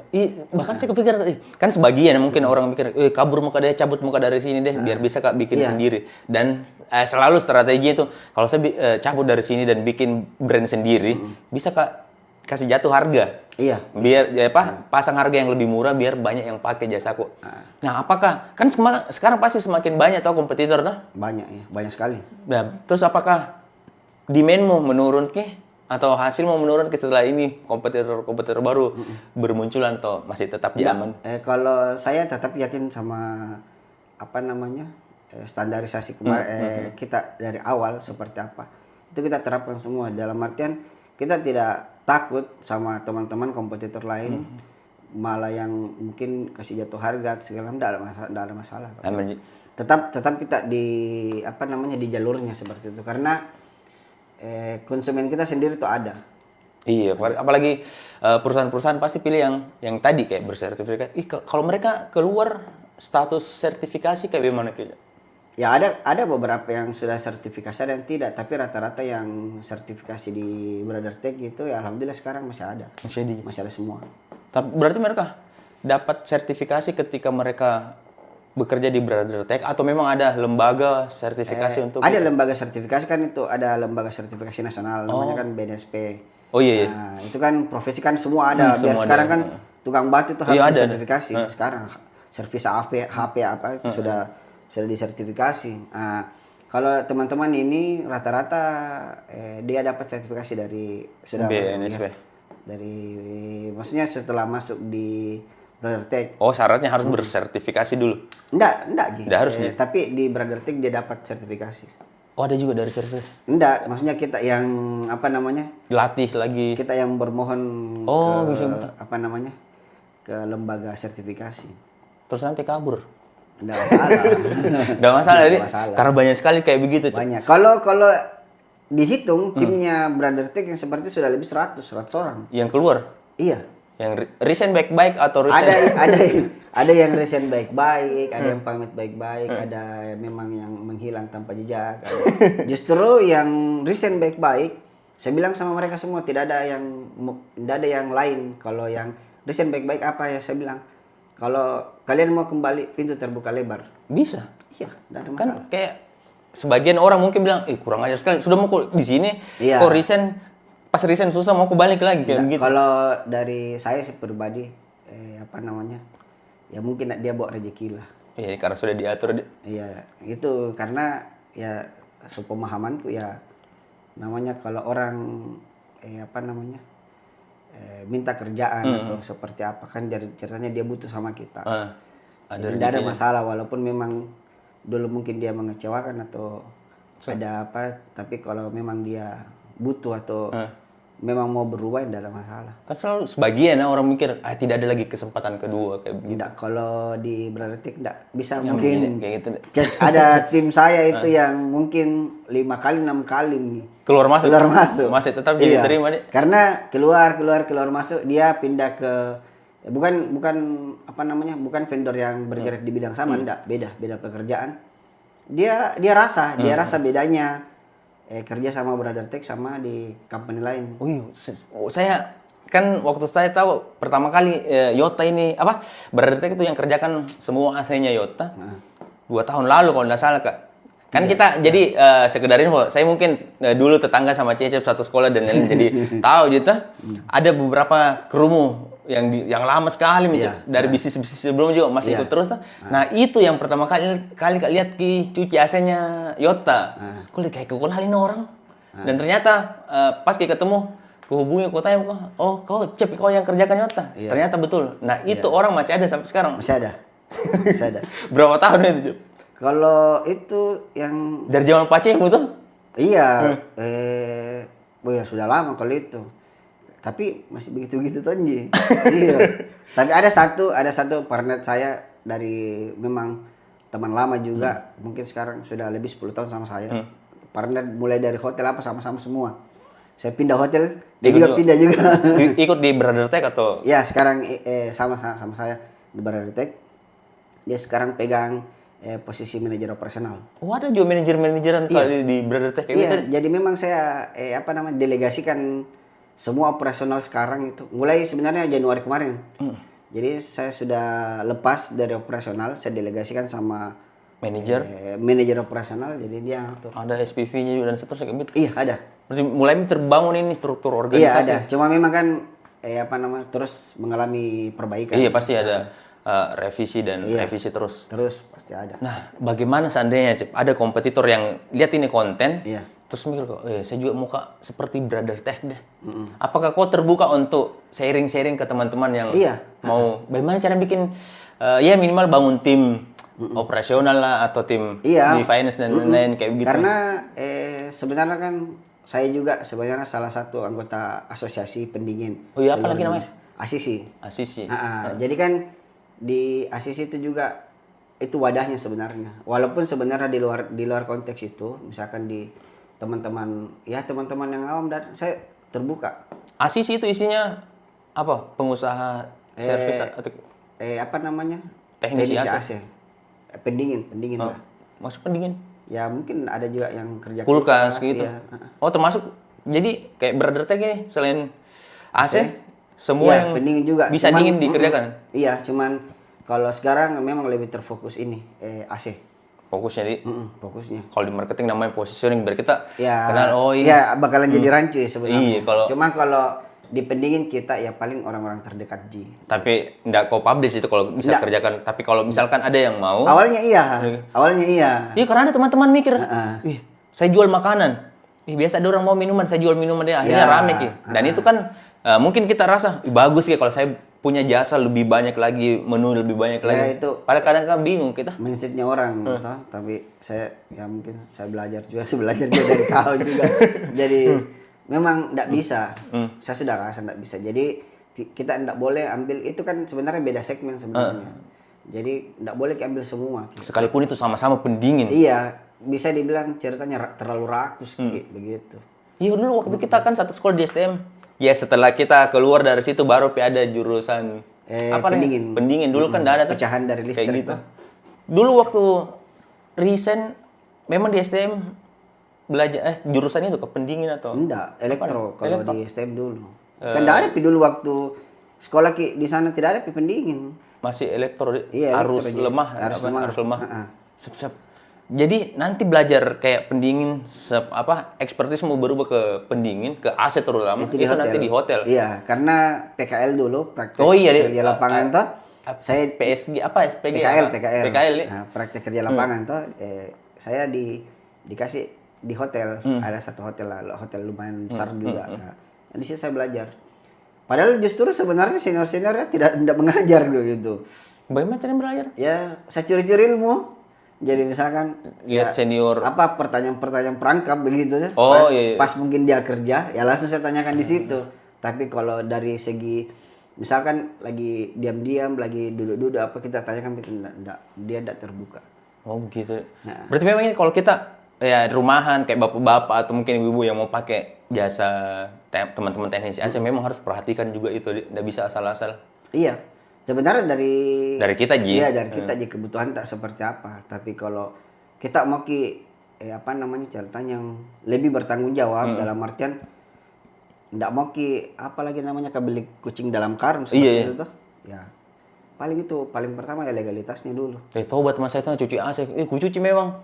Speaker 1: bahkan saya kepikiran kan sebagian mungkin orang mikir, kabur muka dia, cabut muka dari sini deh biar bisa Kak bikin sendiri. Dan selalu strategi itu kalau saya cabut dari sini dan bikin brand sendiri, bisa Kak kasih jatuh harga.
Speaker 2: Iya.
Speaker 1: Biar pasang harga yang lebih murah biar banyak yang pakai jasaku. Nah, apakah kan sekarang pasti semakin banyak toh kompetitor toh?
Speaker 2: Banyak ya, banyak sekali.
Speaker 1: Nah, terus apakah demand-mu menurun atau hasilmu menurun setelah ini kompetitor baru bermunculan atau masih tetap aman?
Speaker 2: Kalau saya tetap yakin sama standarisasi kita dari awal seperti apa. Itu kita terapkan semua dalam artian kita tidak takut sama teman-teman kompetitor lain, malah yang mungkin kasih jatuh harga segala macam tidak ada masalah. Tetap kita di jalurnya seperti itu karena konsumen kita sendiri tuh ada.
Speaker 1: Iya, apalagi perusahaan-perusahaan pasti pilih yang tadi kayak bersertifikat. Kalau mereka keluar status sertifikasi kayak gimana gitu?
Speaker 2: Ya ada beberapa yang sudah sertifikasi dan tidak, tapi rata-rata yang sertifikasi di BrotherTech itu ya alhamdulillah sekarang masih ada. Masih ada semua.
Speaker 1: Tapi berarti mereka dapat sertifikasi ketika mereka bekerja di BrotherTech atau memang ada lembaga sertifikasi untuk
Speaker 2: ada lembaga sertifikasi kan itu ada lembaga sertifikasi nasional namanya kan BNSP.
Speaker 1: Oh iya.
Speaker 2: Nah, itu kan profesi kan semua ada. Biar semua sekarang ada. Kan tukang batu itu harus sertifikasi. Sekarang servis HP apa itu sudah disertifikasi. Nah, kalau teman-teman ini rata-rata dia dapat sertifikasi dari sudah
Speaker 1: BNSP.
Speaker 2: Maksudnya setelah masuk di Brother Tech.
Speaker 1: Oh, syaratnya harus bersertifikasi dulu.
Speaker 2: Enggak, Ji.
Speaker 1: Enggak harus, Ji.
Speaker 2: Tapi di Brother Tech dia dapat sertifikasi.
Speaker 1: Oh, ada juga dari sertifikasi.
Speaker 2: Enggak, maksudnya kita yang apa namanya?
Speaker 1: Latih lagi.
Speaker 2: Kita yang bermohon
Speaker 1: bisa
Speaker 2: apa namanya? Ke lembaga sertifikasi.
Speaker 1: Terus nanti kabur.
Speaker 2: Enggak masalah.
Speaker 1: Enggak masalah, jadi karena banyak sekali kayak begitu.
Speaker 2: Banyak. Kalau dihitung timnya Brother Tech yang seperti sudah lebih 100 orang.
Speaker 1: Yang keluar?
Speaker 2: Iya.
Speaker 1: Yang resign baik-baik atau resign?
Speaker 2: Ada yang resign baik-baik, ada yang pamit baik-baik, ada yang memang yang menghilang tanpa jejak. Justru yang resign baik-baik, saya bilang sama mereka semua tidak ada yang lain. Kalau yang resign baik-baik apa ya saya bilang, kalau kalian mau kembali pintu terbuka lebar.
Speaker 1: Bisa.
Speaker 2: Iya, tidak ada masalah.
Speaker 1: Kan kayak sebagian orang mungkin bilang, kurang ajar sekali. Sudah mau di sini, kok resign, pas resign susah mau balik lagi kayak gitu.
Speaker 2: Kalau dari saya sih pribadi, apa namanya, ya mungkin dia bawa rezeki lah.
Speaker 1: Iya, karena sudah diatur.
Speaker 2: Iya, itu karena ya sepemahamanku ya, namanya kalau orang apa namanya minta kerjaan atau seperti apa kan ceritanya dia butuh sama kita. Tidak ada masalah walaupun memang dulu mungkin dia mengecewakan atau ada apa, tapi kalau memang dia butuh atau memang mau berubah tidak ada masalah.
Speaker 1: Kan selalu sebagian orang mikir tidak ada lagi kesempatan kedua kayak begitu.
Speaker 2: Tidak, kalau di Brother Tech tidak bisa ya, mungkin
Speaker 1: kayak gitu.
Speaker 2: Ada tim saya itu yang mungkin 5 kali 6 kali nih
Speaker 1: keluar masuk.
Speaker 2: Masih
Speaker 1: tetap jadi terima deh.
Speaker 2: Karena keluar masuk dia pindah ke bukan apa namanya, bukan vendor yang bergerak di bidang sama, enggak, beda pekerjaan. Dia rasa bedanya kerja sama Brother Tech sama di company lain.
Speaker 1: Oh iya, saya kan waktu saya tahu pertama kali Yota ini Brother Tech itu yang kerjakan semua AC-nya Yota. 2 tahun lalu kalau nggak salah, Kak. Kan kita jadi sekedar info, saya mungkin dulu tetangga sama Cecep satu sekolah dan lain jadi tahu gitu. Ada beberapa krumu yang lama sekali dari bisnis sebelum juga masih ikut terus. Nah, itu yang pertama kali Kak lihat cuci AC-nya Yota. Kok lihat kayak kenalin orang. Dan ternyata pas kita ketemu, kuhubungi aku tanya, "Oh, kau Cep, kau yang kerjakan Yota?" Ternyata betul. Nah, itu orang masih ada sampai sekarang.
Speaker 2: Masih ada.
Speaker 1: Berapa tahun itu, Cep?
Speaker 2: Kalau itu yang
Speaker 1: dari zaman Pak Cemu tuh?
Speaker 2: Iya, ya sudah lama kalau itu. Tapi masih begitu-begitu tuh, Nji. Iya. Tapi ada satu partner saya dari memang teman lama juga, mungkin sekarang sudah lebih 10 tahun sama saya. Partner mulai dari hotel sama-sama semua. Saya pindah hotel, dia juga pindah juga.
Speaker 1: Ikut di Brother Tech atau?
Speaker 2: Ya, sekarang sama saya di Brother Tech. Dia sekarang pegang posisi manajer operasional.
Speaker 1: Oh, ada juga manajeran kali di Brother Tech
Speaker 2: gitu. Jadi memang saya delegasikan semua operasional sekarang itu. Mulai sebenarnya Januari kemarin. Jadi saya sudah lepas dari operasional, saya delegasikan sama manajer operasional. Jadi dia
Speaker 1: ada SPV-nya juga dan seterusnya kayak gitu.
Speaker 2: Iya, ada.
Speaker 1: Berarti mulai terbangun ini struktur organisasi.
Speaker 2: Iya, ada. Cuma memang kan terus mengalami perbaikan.
Speaker 1: Iya, pasti ada revisi dan revisi terus.
Speaker 2: Terus pasti ada.
Speaker 1: Nah, bagaimana seandainya Cep, ada kompetitor yang lihat ini konten, terus mikir kok, saya juga mau seperti Brother Tech deh. Apakah kau terbuka untuk sharing-sharing ke teman-teman yang mau bagaimana cara bikin ya minimal bangun tim operasional lah atau tim di finance dan lain-lain kayak begitu.
Speaker 2: Karena sebenarnya kan saya juga sebenarnya salah satu anggota asosiasi pendingin.
Speaker 1: Oh iya, apa lagi namanya?
Speaker 2: Asisi. Jadi kan di Asisi itu juga itu wadahnya sebenarnya. Walaupun sebenarnya di luar konteks itu, misalkan di teman-teman yang awam, dan saya terbuka.
Speaker 1: Asisi itu isinya apa? Pengusaha servis atau
Speaker 2: apa namanya?
Speaker 1: Teknisi AC.
Speaker 2: Pendingin lah.
Speaker 1: Masuk pendingin?
Speaker 2: Ya mungkin ada juga yang kerja
Speaker 1: kulkas gitu. Ya. Oh, termasuk. Jadi kayak Brother Tech ini selain AC semua yang
Speaker 2: pendingin juga
Speaker 1: bisa dingin dikerjakan.
Speaker 2: Iya, cuman kalau sekarang memang lebih terfokus ini AC.
Speaker 1: Fokusnya di
Speaker 2: fokusnya.
Speaker 1: Kalau di marketing namanya positioning, biar kita
Speaker 2: kenal bakalan jadi rancu ya sebenarnya.
Speaker 1: Iya,
Speaker 2: kalau di pendingin kita ya paling orang-orang terdekat Ji.
Speaker 1: Tapi enggak kau publish itu kalau bisa kerjakan. Tapi kalau misalkan ada yang mau.
Speaker 2: Awalnya iya.
Speaker 1: Iya, karena ada teman-teman mikir, saya jual makanan. Biasa ada orang mau minuman, saya jual minuman dia. Akhirnya rame ki. Dan itu kan mungkin kita rasa bagus ya kalau saya punya jasa lebih banyak lagi, menu lebih banyak lagi.
Speaker 2: Itu
Speaker 1: padahal kadang kan bingung kita.
Speaker 2: mindsetnya orang, toh. Tapi saya ya mungkin saya belajar juga dari kau juga. Jadi memang tidak bisa. Saya sudah rasa tidak bisa. Jadi kita tidak boleh ambil itu kan sebenarnya beda segmen sebenarnya. Jadi tidak boleh ambil semua.
Speaker 1: Sekalipun itu sama-sama pendingin.
Speaker 2: Iya, bisa dibilang ceritanya terlalu rakus kayak begitu.
Speaker 1: Iya dulu waktu kita kan satu sekolah di STM. Ya setelah kita keluar dari situ baru ada jurusan
Speaker 2: pendingin.
Speaker 1: Pendingin dulu kan tidak ada tuh.
Speaker 2: Pecahan dari listrik
Speaker 1: kayak gitu. Dulu waktu recent memang di STM belajar jurusan itu ke pendingin atau?
Speaker 2: Enggak, elektro kalau di STM dulu. Kan tidak ada dulu waktu sekolah di sana tidak ada pendingin.
Speaker 1: Masih elektro,
Speaker 2: iya,
Speaker 1: arus lemah.
Speaker 2: Lemah.
Speaker 1: Sep. Jadi nanti belajar kayak pendingin, ekspertis mau berubah ke pendingin, ke AC terutama, itu nanti di hotel.
Speaker 2: Iya, karena PKL dulu praktek kerja lapangan toh.
Speaker 1: Saya PSG SPG?
Speaker 2: PKL ya. Nah, praktek kerja lapangan toh. Saya dikasih di hotel, ada satu hotel lah, hotel lumayan besar juga. Nah, di situ saya belajar. Padahal justru sebenarnya senior-seniornya tidak mengajar gitu.
Speaker 1: Bagaimana cara belajar?
Speaker 2: Ya, saya curi-curi ilmu. Jadi misalkan
Speaker 1: lihat senior
Speaker 2: pertanyaan-pertanyaan perangkap begitu ya.
Speaker 1: Iya.
Speaker 2: Pas mungkin dia kerja, ya langsung saya tanyakan di situ. Tapi kalau dari segi misalkan lagi diam-diam, lagi duduk-duduk kita tanyakan enggak, dia tidak terbuka.
Speaker 1: Oh, begitu. Nah. Berarti memang ini kalau kita ya rumahan kayak bapak-bapak atau mungkin ibu-ibu yang mau pakai jasa teman-teman teknisi AC memang harus perhatikan juga itu, tidak bisa asal-asal.
Speaker 2: Iya, sebenarnya dari
Speaker 1: kita Ji.
Speaker 2: Iya, dari kita Ji, kebutuhan tak seperti apa. Tapi kalau kita mau ceritanya yang lebih bertanggung jawab dalam artian tidak mau beli kucing dalam karung seperti itu tuh. Ya. Paling pertama ya legalitasnya dulu.
Speaker 1: Tobat mas saya tuh cuci AC. Ku cuci memang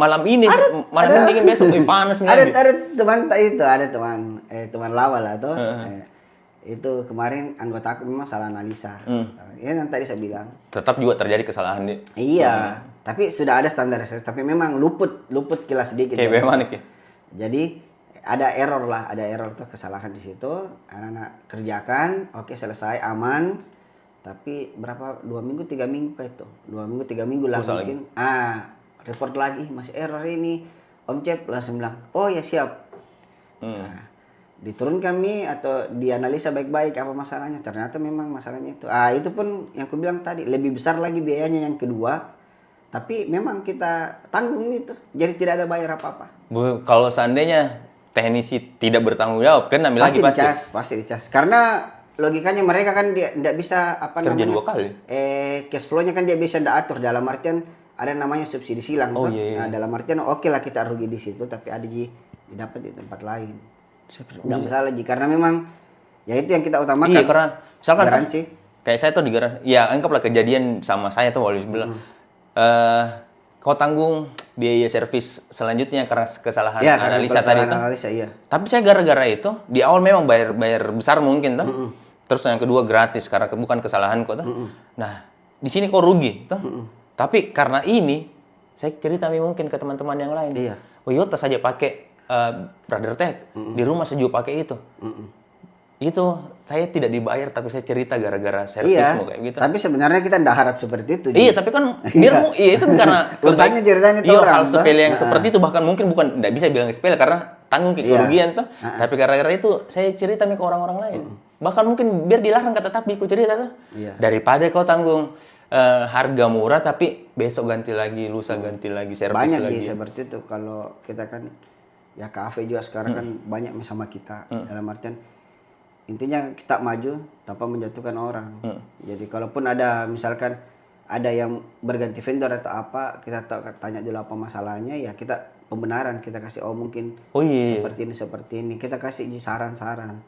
Speaker 1: malam ini malam dingin besok panas
Speaker 2: ada teman lawal lah tuh. Itu kemarin anggota aku memang salah analisa. Ya yang tadi saya bilang.
Speaker 1: Tetap juga terjadi kesalahan nih.
Speaker 2: Iya, tapi sudah ada standarisasi, tapi memang luput kilas sedikit.
Speaker 1: Kayak bagaimana Ki?
Speaker 2: Jadi ada error tuh, kesalahan di situ. Anak-anak kerjakan, oke selesai aman. Tapi 2 minggu 3 minggu kayak itu. 2 minggu 3 minggu lah mungkin. Report lagi masih error ini. Om Cep langsung bilang, "Oh ya siap." Nah, diturun kami atau dianalisa baik-baik apa masalahnya. Ternyata memang masalahnya itu. Itu pun yang aku bilang tadi, lebih besar lagi biayanya yang kedua. Tapi memang kita tanggung itu. Jadi tidak ada bayar apa-apa.
Speaker 1: Bu, kalau seandainya teknisi tidak bertanggung jawab kan ambil lagi
Speaker 2: pasti dicas. Karena logikanya mereka kan dia tidak bisa
Speaker 1: kerja 2 kali.
Speaker 2: Cash flow-nya kan dia bisa atur dalam artian ada namanya subsidi silang.
Speaker 1: Iya.
Speaker 2: Nah, dalam artian oke lah kita rugi di situ tapi ada didapat di tempat lain. Tidak masalah karena memang ya itu yang kita utamakan.
Speaker 1: Iya, karena misalkan
Speaker 2: garansi.
Speaker 1: Kayak saya tuh di garansi. Ya, anggaplah kejadian sama saya tuh Walis bilang. Kau tanggung biaya servis selanjutnya karena kesalahan analisa tadi itu.
Speaker 2: Iya.
Speaker 1: Tapi saya gara-gara itu di awal memang bayar besar mungkin tuh. Terus yang kedua gratis karena bukan kesalahan kok tuh. Nah, di sini kok rugi tuh. Tapi karena ini saya cerita mungkin ke teman-teman yang lain.
Speaker 2: Iya.
Speaker 1: Yota saja pakai Brother Tech. Di rumah saya juga pakai itu. Itu saya tidak dibayar tapi saya cerita gara-gara servismu kayak gitu.
Speaker 2: Tapi sebenarnya kita tidak harap seperti itu.
Speaker 1: Iya, tapi kan itu karena
Speaker 2: ceritanya
Speaker 1: hal sepele yang seperti itu bahkan mungkin bukan tidak bisa bilang sepele karena tanggung kerugian tuh. Tapi gara-gara itu saya cerita ke orang-orang lain. Bahkan mungkin biar dilarang kata tapi ku cerita tuh. Daripada kau tanggung harga murah tapi besok ganti lagi, lusa ganti lagi, servis
Speaker 2: banyak
Speaker 1: lagi.
Speaker 2: Banyak seperti itu kalau kita kan ya kafe juga sekarang kan banyak sama kita dalam artian intinya kita maju tanpa menjatuhkan orang. Jadi kalaupun ada misalkan ada yang berganti vendor atau apa, kita tanya dulu apa masalahnya, ya kita pembenaran, kita kasih mungkin seperti ini, kita kasih saran-saran.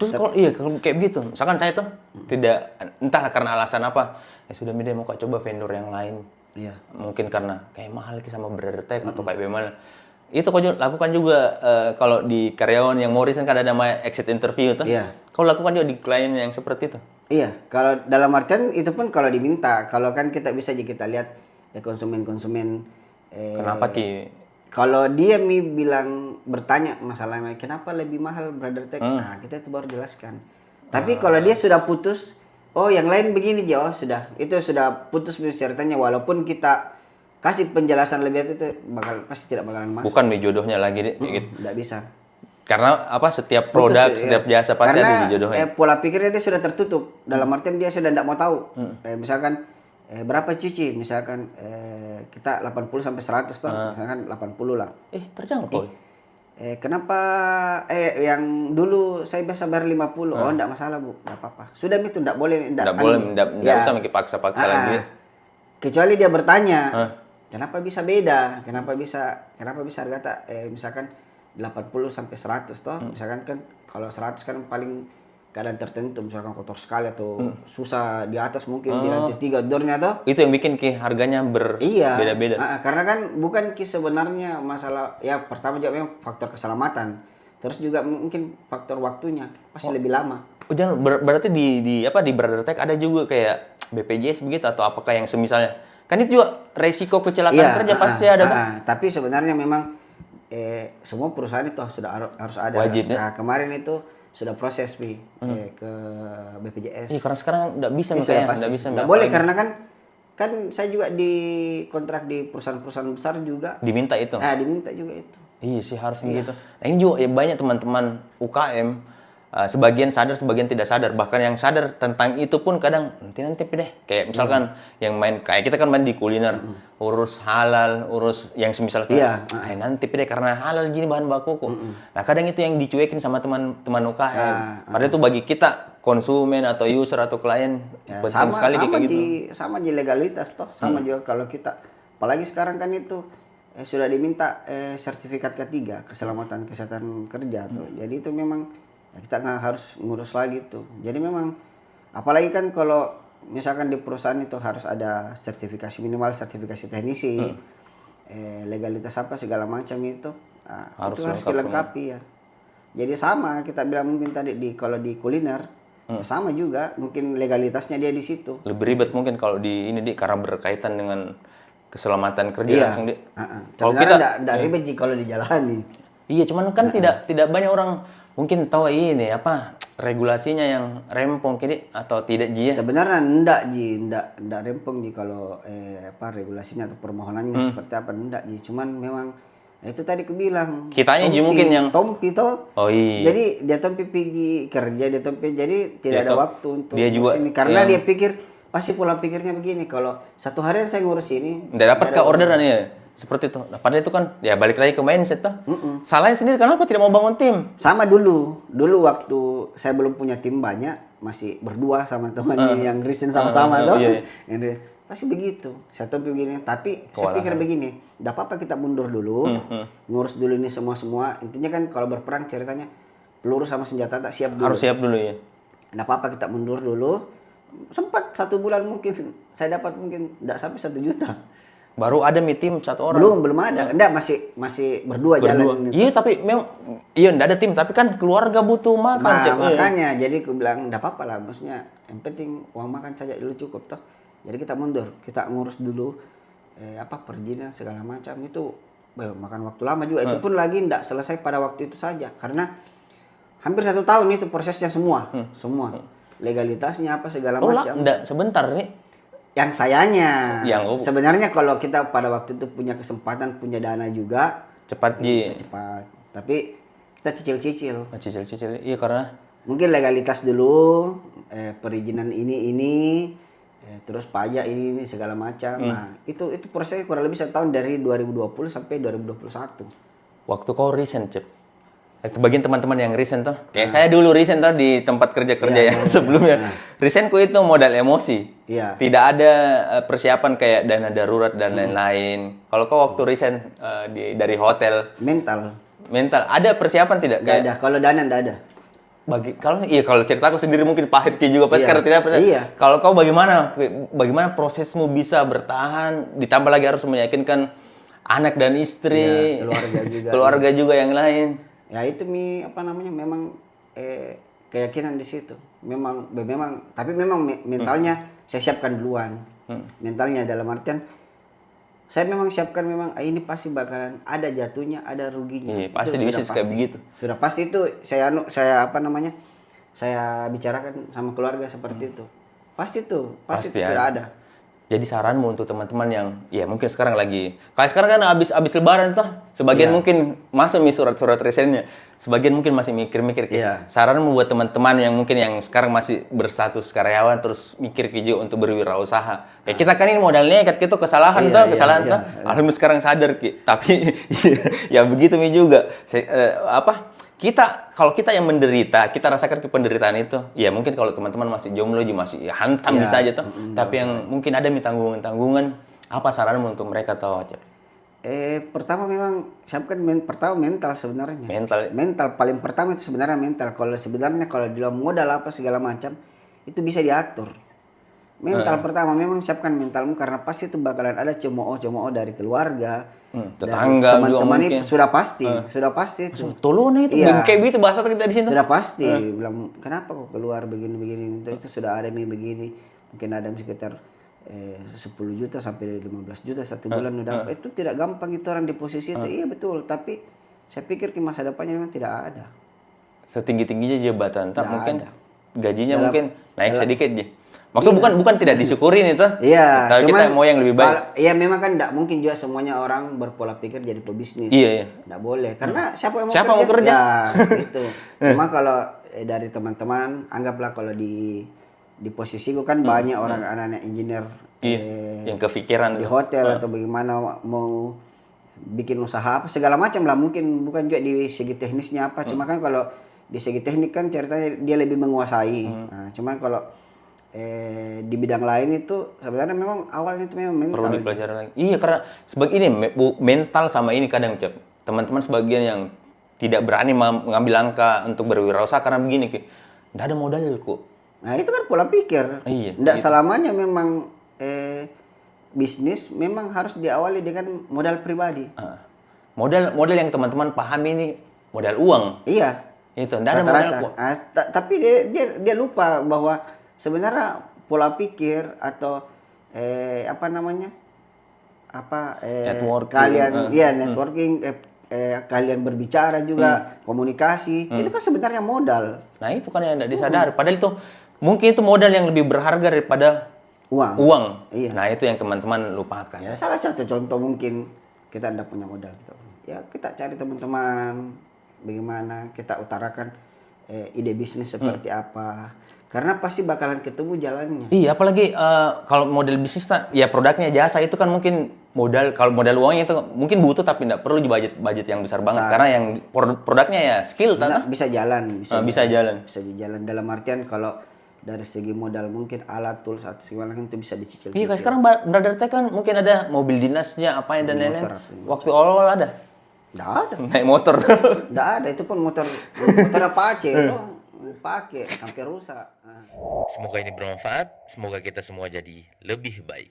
Speaker 1: Terus kalau kayak begitu, misalkan saya tuh tidak entahlah karena alasan apa, ya sudah Mide mau coba vendor yang lain.
Speaker 2: Iya.
Speaker 1: Mungkin karena kayak mahal sama Brother Tech atau kayak bagaimana. Itu kau lakukan juga kalau di karyawan yang mau resign kan ada namanya exit interview tuh.
Speaker 2: Iya.
Speaker 1: Kau lakukan juga di klien yang seperti itu.
Speaker 2: Iya, kalau dalam artian itu pun kalau diminta, kalau kan kita bisa kita lihat ya konsumen
Speaker 1: kenapa Ki?
Speaker 2: Kalau dia bilang bertanya masalahnya kenapa lebih mahal Brother Tech, nah kita itu baru jelaskan. Tapi kalau dia sudah putus, oh yang lain begini Jo, sudah itu sudah putus ceritanya, walaupun kita kasih penjelasan lebih itu pasti tidak bakalan masuk.
Speaker 1: Bukan jodohnya lagi deh, kayak gitu.
Speaker 2: Tidak bisa.
Speaker 1: Karena apa, setiap produk, setiap jasa pasti ada jodohnya.
Speaker 2: Pola pikirnya dia sudah tertutup. Dalam artian dia sudah tidak mau tahu. Misalkan berapa cuci? Misalkan kita 80 sampai 100 toh. Misalkan 80 lah.
Speaker 1: Terjangkau.
Speaker 2: Kenapa yang dulu saya biasa bayar 50? Oh, enggak masalah, Bu. Enggak apa-apa. Sudah itu enggak boleh, enggak
Speaker 1: usah pakai paksa-paksa lagi.
Speaker 2: Kecuali dia bertanya, kenapa bisa beda? Kenapa bisa harga misalkan 80 sampai 100 toh. Misalkan kan kalau 100 kan paling keadaan tertentu, misalkan kotor sekali atau susah di atas mungkin di lantai 3 dornya toh.
Speaker 1: Itu yang bikin harganya berbeda-beda.
Speaker 2: Karena kan bukan sebenarnya masalah, ya pertama juga memang faktor keselamatan. Terus juga mungkin faktor waktunya pasti lebih lama.
Speaker 1: Jangan berarti di Brother Tech ada juga kayak BPJS begitu, atau apakah yang semisalnya? Kan itu juga resiko kecelakaan kerja pasti ada kan?
Speaker 2: Tapi sebenarnya memang semua perusahaan itu harus ada.
Speaker 1: Wajib,
Speaker 2: nah, kemarin itu sudah proses ke BPJS.
Speaker 1: Iya, karena sekarang nggak bisa
Speaker 2: nggak boleh karena kan saya juga di kontrak di perusahaan-perusahaan besar juga
Speaker 1: diminta itu.
Speaker 2: Diminta juga itu.
Speaker 1: Iya sih, harus begitu. Nah, ini juga banyak teman-teman UKM sebagian sadar, sebagian tidak sadar. Bahkan yang sadar tentang itu pun kadang nanti deh. Kayak misalkan yang main, kayak kita kan main di kuliner, urus halal, urus yang semisal nanti deh karena halal gini bahan bakuku. Nah, kadang itu yang dicuekin sama teman-teman UKM. Padahal itu bagi kita konsumen atau user atau klien penting sekali kayak gitu.
Speaker 2: Sama di legalitas toh, sama juga kalau kita, apalagi sekarang kan itu sudah diminta sertifikat ketiga keselamatan kesehatan kerja tuh. Jadi itu memang kita nggak harus ngurus lagi tuh. Jadi memang apalagi kan kalau misalkan di perusahaan itu harus ada sertifikasi, minimal sertifikasi teknisi, legalitas apa segala macam itu harus dilengkapi ya. Jadi sama kita bilang mungkin tadi kalau di kuliner sama juga mungkin legalitasnya dia di situ.
Speaker 1: Lebih ribet mungkin kalau karena berkaitan dengan keselamatan kerja langsung
Speaker 2: Kalau kita enggak ribet kalau dijalani.
Speaker 1: Iya, cuman kan tidak banyak orang mungkin tahu ini regulasinya yang rempong kini atau tidak Ji ya?
Speaker 2: Sebenarnya enggak rempong Ji kalau regulasinya atau permohonannya seperti apa, enggak Ji. Cuman memang itu tadi aku bilang.
Speaker 1: Kitanya Ji mungkin yang
Speaker 2: Tompi toh.
Speaker 1: Oh iya.
Speaker 2: Jadi dia Tompi pergi kerja, dia Tompi jadi tidak ada waktu untuk
Speaker 1: dia juga
Speaker 2: ini karena dia pikir pasti pola pikirnya begini, kalau satu hari saya ngurus ini
Speaker 1: enggak dapat ke orderan ya. Seperti itu. Nah, padahal itu kan ya balik lagi ke mindset tuh. Salahnya sendiri kenapa tidak mau bangun tim?
Speaker 2: Sama dulu waktu saya belum punya tim banyak, masih berdua sama temannya yang resign sama-sama tuh. Iya. Pasti begitu. Saya tahu begini, tapi saya pikir begini, enggak apa-apa kita mundur dulu, ngurus dulu ini semua. Intinya kan kalau berperang ceritanya peluru sama senjata tak siap dulu.
Speaker 1: Harus siap dulu ya.
Speaker 2: Enggak apa-apa kita mundur dulu. Sempat 1 bulan mungkin saya dapat mungkin enggak sampai 1 juta.
Speaker 1: Baru ada tim 1 orang.
Speaker 2: Belum ada. Enggak, masih berdua jalan.
Speaker 1: Iya, tapi memang enggak ada tim, tapi kan keluarga butuh makan.
Speaker 2: Makanya jadi aku bilang enggak apa-apa lah, maksudnya yang penting uang makan saja dulu cukup toh. Jadi kita mundur, kita ngurus dulu perizinan segala macam itu makan waktu lama juga. Itu pun lagi enggak selesai pada waktu itu saja karena hampir 1 tahun itu prosesnya semua. Legalitasnya apa segala macam.
Speaker 1: Enggak sebentar nih.
Speaker 2: Yang sayanya, sebenarnya kalau kita pada waktu itu punya kesempatan, punya dana juga,
Speaker 1: cepat Ji.
Speaker 2: Cepat. Tapi kita cicil-cicil.
Speaker 1: Cicil-cicil, iya karena
Speaker 2: mungkin legalitas dulu, perizinan ini, terus pajak ini segala macam. Nah itu prosesnya kurang lebih 1 tahun dari 2020 sampai 2021.
Speaker 1: Waktu kau resign Cep. Sebagian teman-teman yang resign tuh, kayak saya dulu resign tuh di tempat kerja yang sebelumnya. Resign ku itu modal emosi. Tidak ada persiapan kayak dana darurat dan lain-lain. Kalau kau waktu resign dari hotel,
Speaker 2: mental
Speaker 1: ada persiapan tidak?
Speaker 2: Nggak ada. Kalau dana nggak ada.
Speaker 1: Kalau ceritaku sendiri mungkin pahit juga pas karena tidak pernah. Kalau kau bagaimana prosesmu bisa bertahan, ditambah lagi harus meyakinkan anak dan istri, keluarga juga yang lain.
Speaker 2: Ya itu memang keyakinan di situ. Memang tapi memang mentalnya saya siapkan duluan. Mentalnya dalam artian saya memang siapkan memang ini pasti bakalan ada jatuhnya, ada ruginya.
Speaker 1: Iya, pasti di bisnis kayak begitu.
Speaker 2: Sudah pasti itu saya apa namanya? Saya bicarakan sama keluarga seperti itu. Pasti sudah ada.
Speaker 1: Jadi saranmu untuk teman-teman yang ya mungkin sekarang lagi kayak sekarang kan habis lebaran tuh, sebagian mungkin masuk nih surat-surat resennya, sebagian mungkin masih mikir-mikir kayak saranmu buat teman-teman yang mungkin yang sekarang masih berstatus karyawan terus mikir juga untuk berwirausaha. Ya kita kan ini modal nekat gitu kesalahan tuh. Alhamdulillah sekarang sadar Ki. Tapi ya begitu nih juga. Kalau kita yang menderita, kita rasakan penderitaan itu. Ya mungkin kalau teman-teman masih jomblo juga masih hantam bisa aja tuh. Tapi yang mungkin ada tanggungan-tanggungan, apa saranmu untuk mereka tahu aja?
Speaker 2: Pertama memang siapkan pertama mental sebenarnya. Mental paling pertama itu sebenarnya mental. Kalau di dalam modal apa segala macam itu bisa diatur. Mental pertama memang siapkan mentalmu karena pasti itu bakalan ada cemooh dari keluarga,
Speaker 1: tetangga,
Speaker 2: teman-teman itu sudah pasti itu.
Speaker 1: Tolong itu kayak gitu bahasa kita di sini.
Speaker 2: Sudah pasti bilang kenapa kok keluar begini itu sudah ada nih begini. Mungkin ada sekitar 10 juta sampai 15 juta satu bulan udah. Itu tidak gampang itu orang di posisi itu. Iya betul, tapi saya pikir di masa depannya memang tidak ada.
Speaker 1: Setinggi-tingginya jabatan, mungkin gajinya mungkin naik sedikit aja. Maksudnya bukan tidak disyukurin itu.
Speaker 2: Iya.
Speaker 1: Tapi kita mau yang lebih baik.
Speaker 2: Iya memang kan tidak mungkin juga semuanya orang berpola pikir jadi pebisnis.
Speaker 1: Iya.
Speaker 2: Tidak boleh. Karena siapa yang mau kerja? Ya itu. Cuma kalau dari teman-teman anggaplah kalau di posisiku kan banyak orang anak-anak engineer
Speaker 1: yang kepikiran
Speaker 2: di hotel atau bagaimana mau bikin usaha apa segala macam lah, mungkin bukan juga di segi teknisnya apa. Cuma kan kalau di segi teknik kan ceritanya dia lebih menguasai. Nah, cuman kalau di bidang lain itu sebenarnya memang awalnya itu memang mental.
Speaker 1: Perlu dipelajari lagi. Iya, karena sebagai ini mental sama ini kadang Cep. Teman-teman sebagian yang tidak berani mengambil langkah untuk berwirausaha karena begini, enggak ada modal kok.
Speaker 2: Nah, itu kan pola pikir.
Speaker 1: Iya.
Speaker 2: Enggak selamanya memang bisnis memang harus diawali dengan modal pribadi.
Speaker 1: Modal yang teman-teman pahami ini modal uang.
Speaker 2: Iya.
Speaker 1: Itu enggak ada modal kok.
Speaker 2: Tapi dia lupa bahwa sebenarnya pola pikir atau networking, kalian berbicara juga, komunikasi, itu kan sebenarnya modal.
Speaker 1: Nah itu kan yang tidak disadari. Padahal itu mungkin itu modal yang lebih berharga daripada uang.
Speaker 2: Iya.
Speaker 1: Nah itu yang teman-teman lupakan.
Speaker 2: Ya, salah satu contoh mungkin kita tidak punya modal gitu. Ya kita cari teman-teman, bagaimana kita utarakan ide bisnis seperti apa. Karena pasti bakalan ketemu jalannya.
Speaker 1: Iya, apalagi kalau model bisnis ya produknya jasa itu kan mungkin kalau modal uangnya itu mungkin butuh tapi tidak perlu budget yang besar banget. Karena yang produknya ya skill
Speaker 2: bisa jalan,
Speaker 1: bisa jalan.
Speaker 2: Bisa jalan dalam artian kalau dari segi modal mungkin alat tools atau segala macam itu bisa dicicil.
Speaker 1: Iya, sekarang Brother Tech kan mungkin ada mobil dinasnya apa dan lain-lain. Waktu awal ada?
Speaker 2: Nggak ada.
Speaker 1: Naik motor.
Speaker 2: Nggak ada, itu pun motor Apache itu pakai sampai rusak.
Speaker 1: Semoga ini bermanfaat, semoga kita semua jadi lebih baik.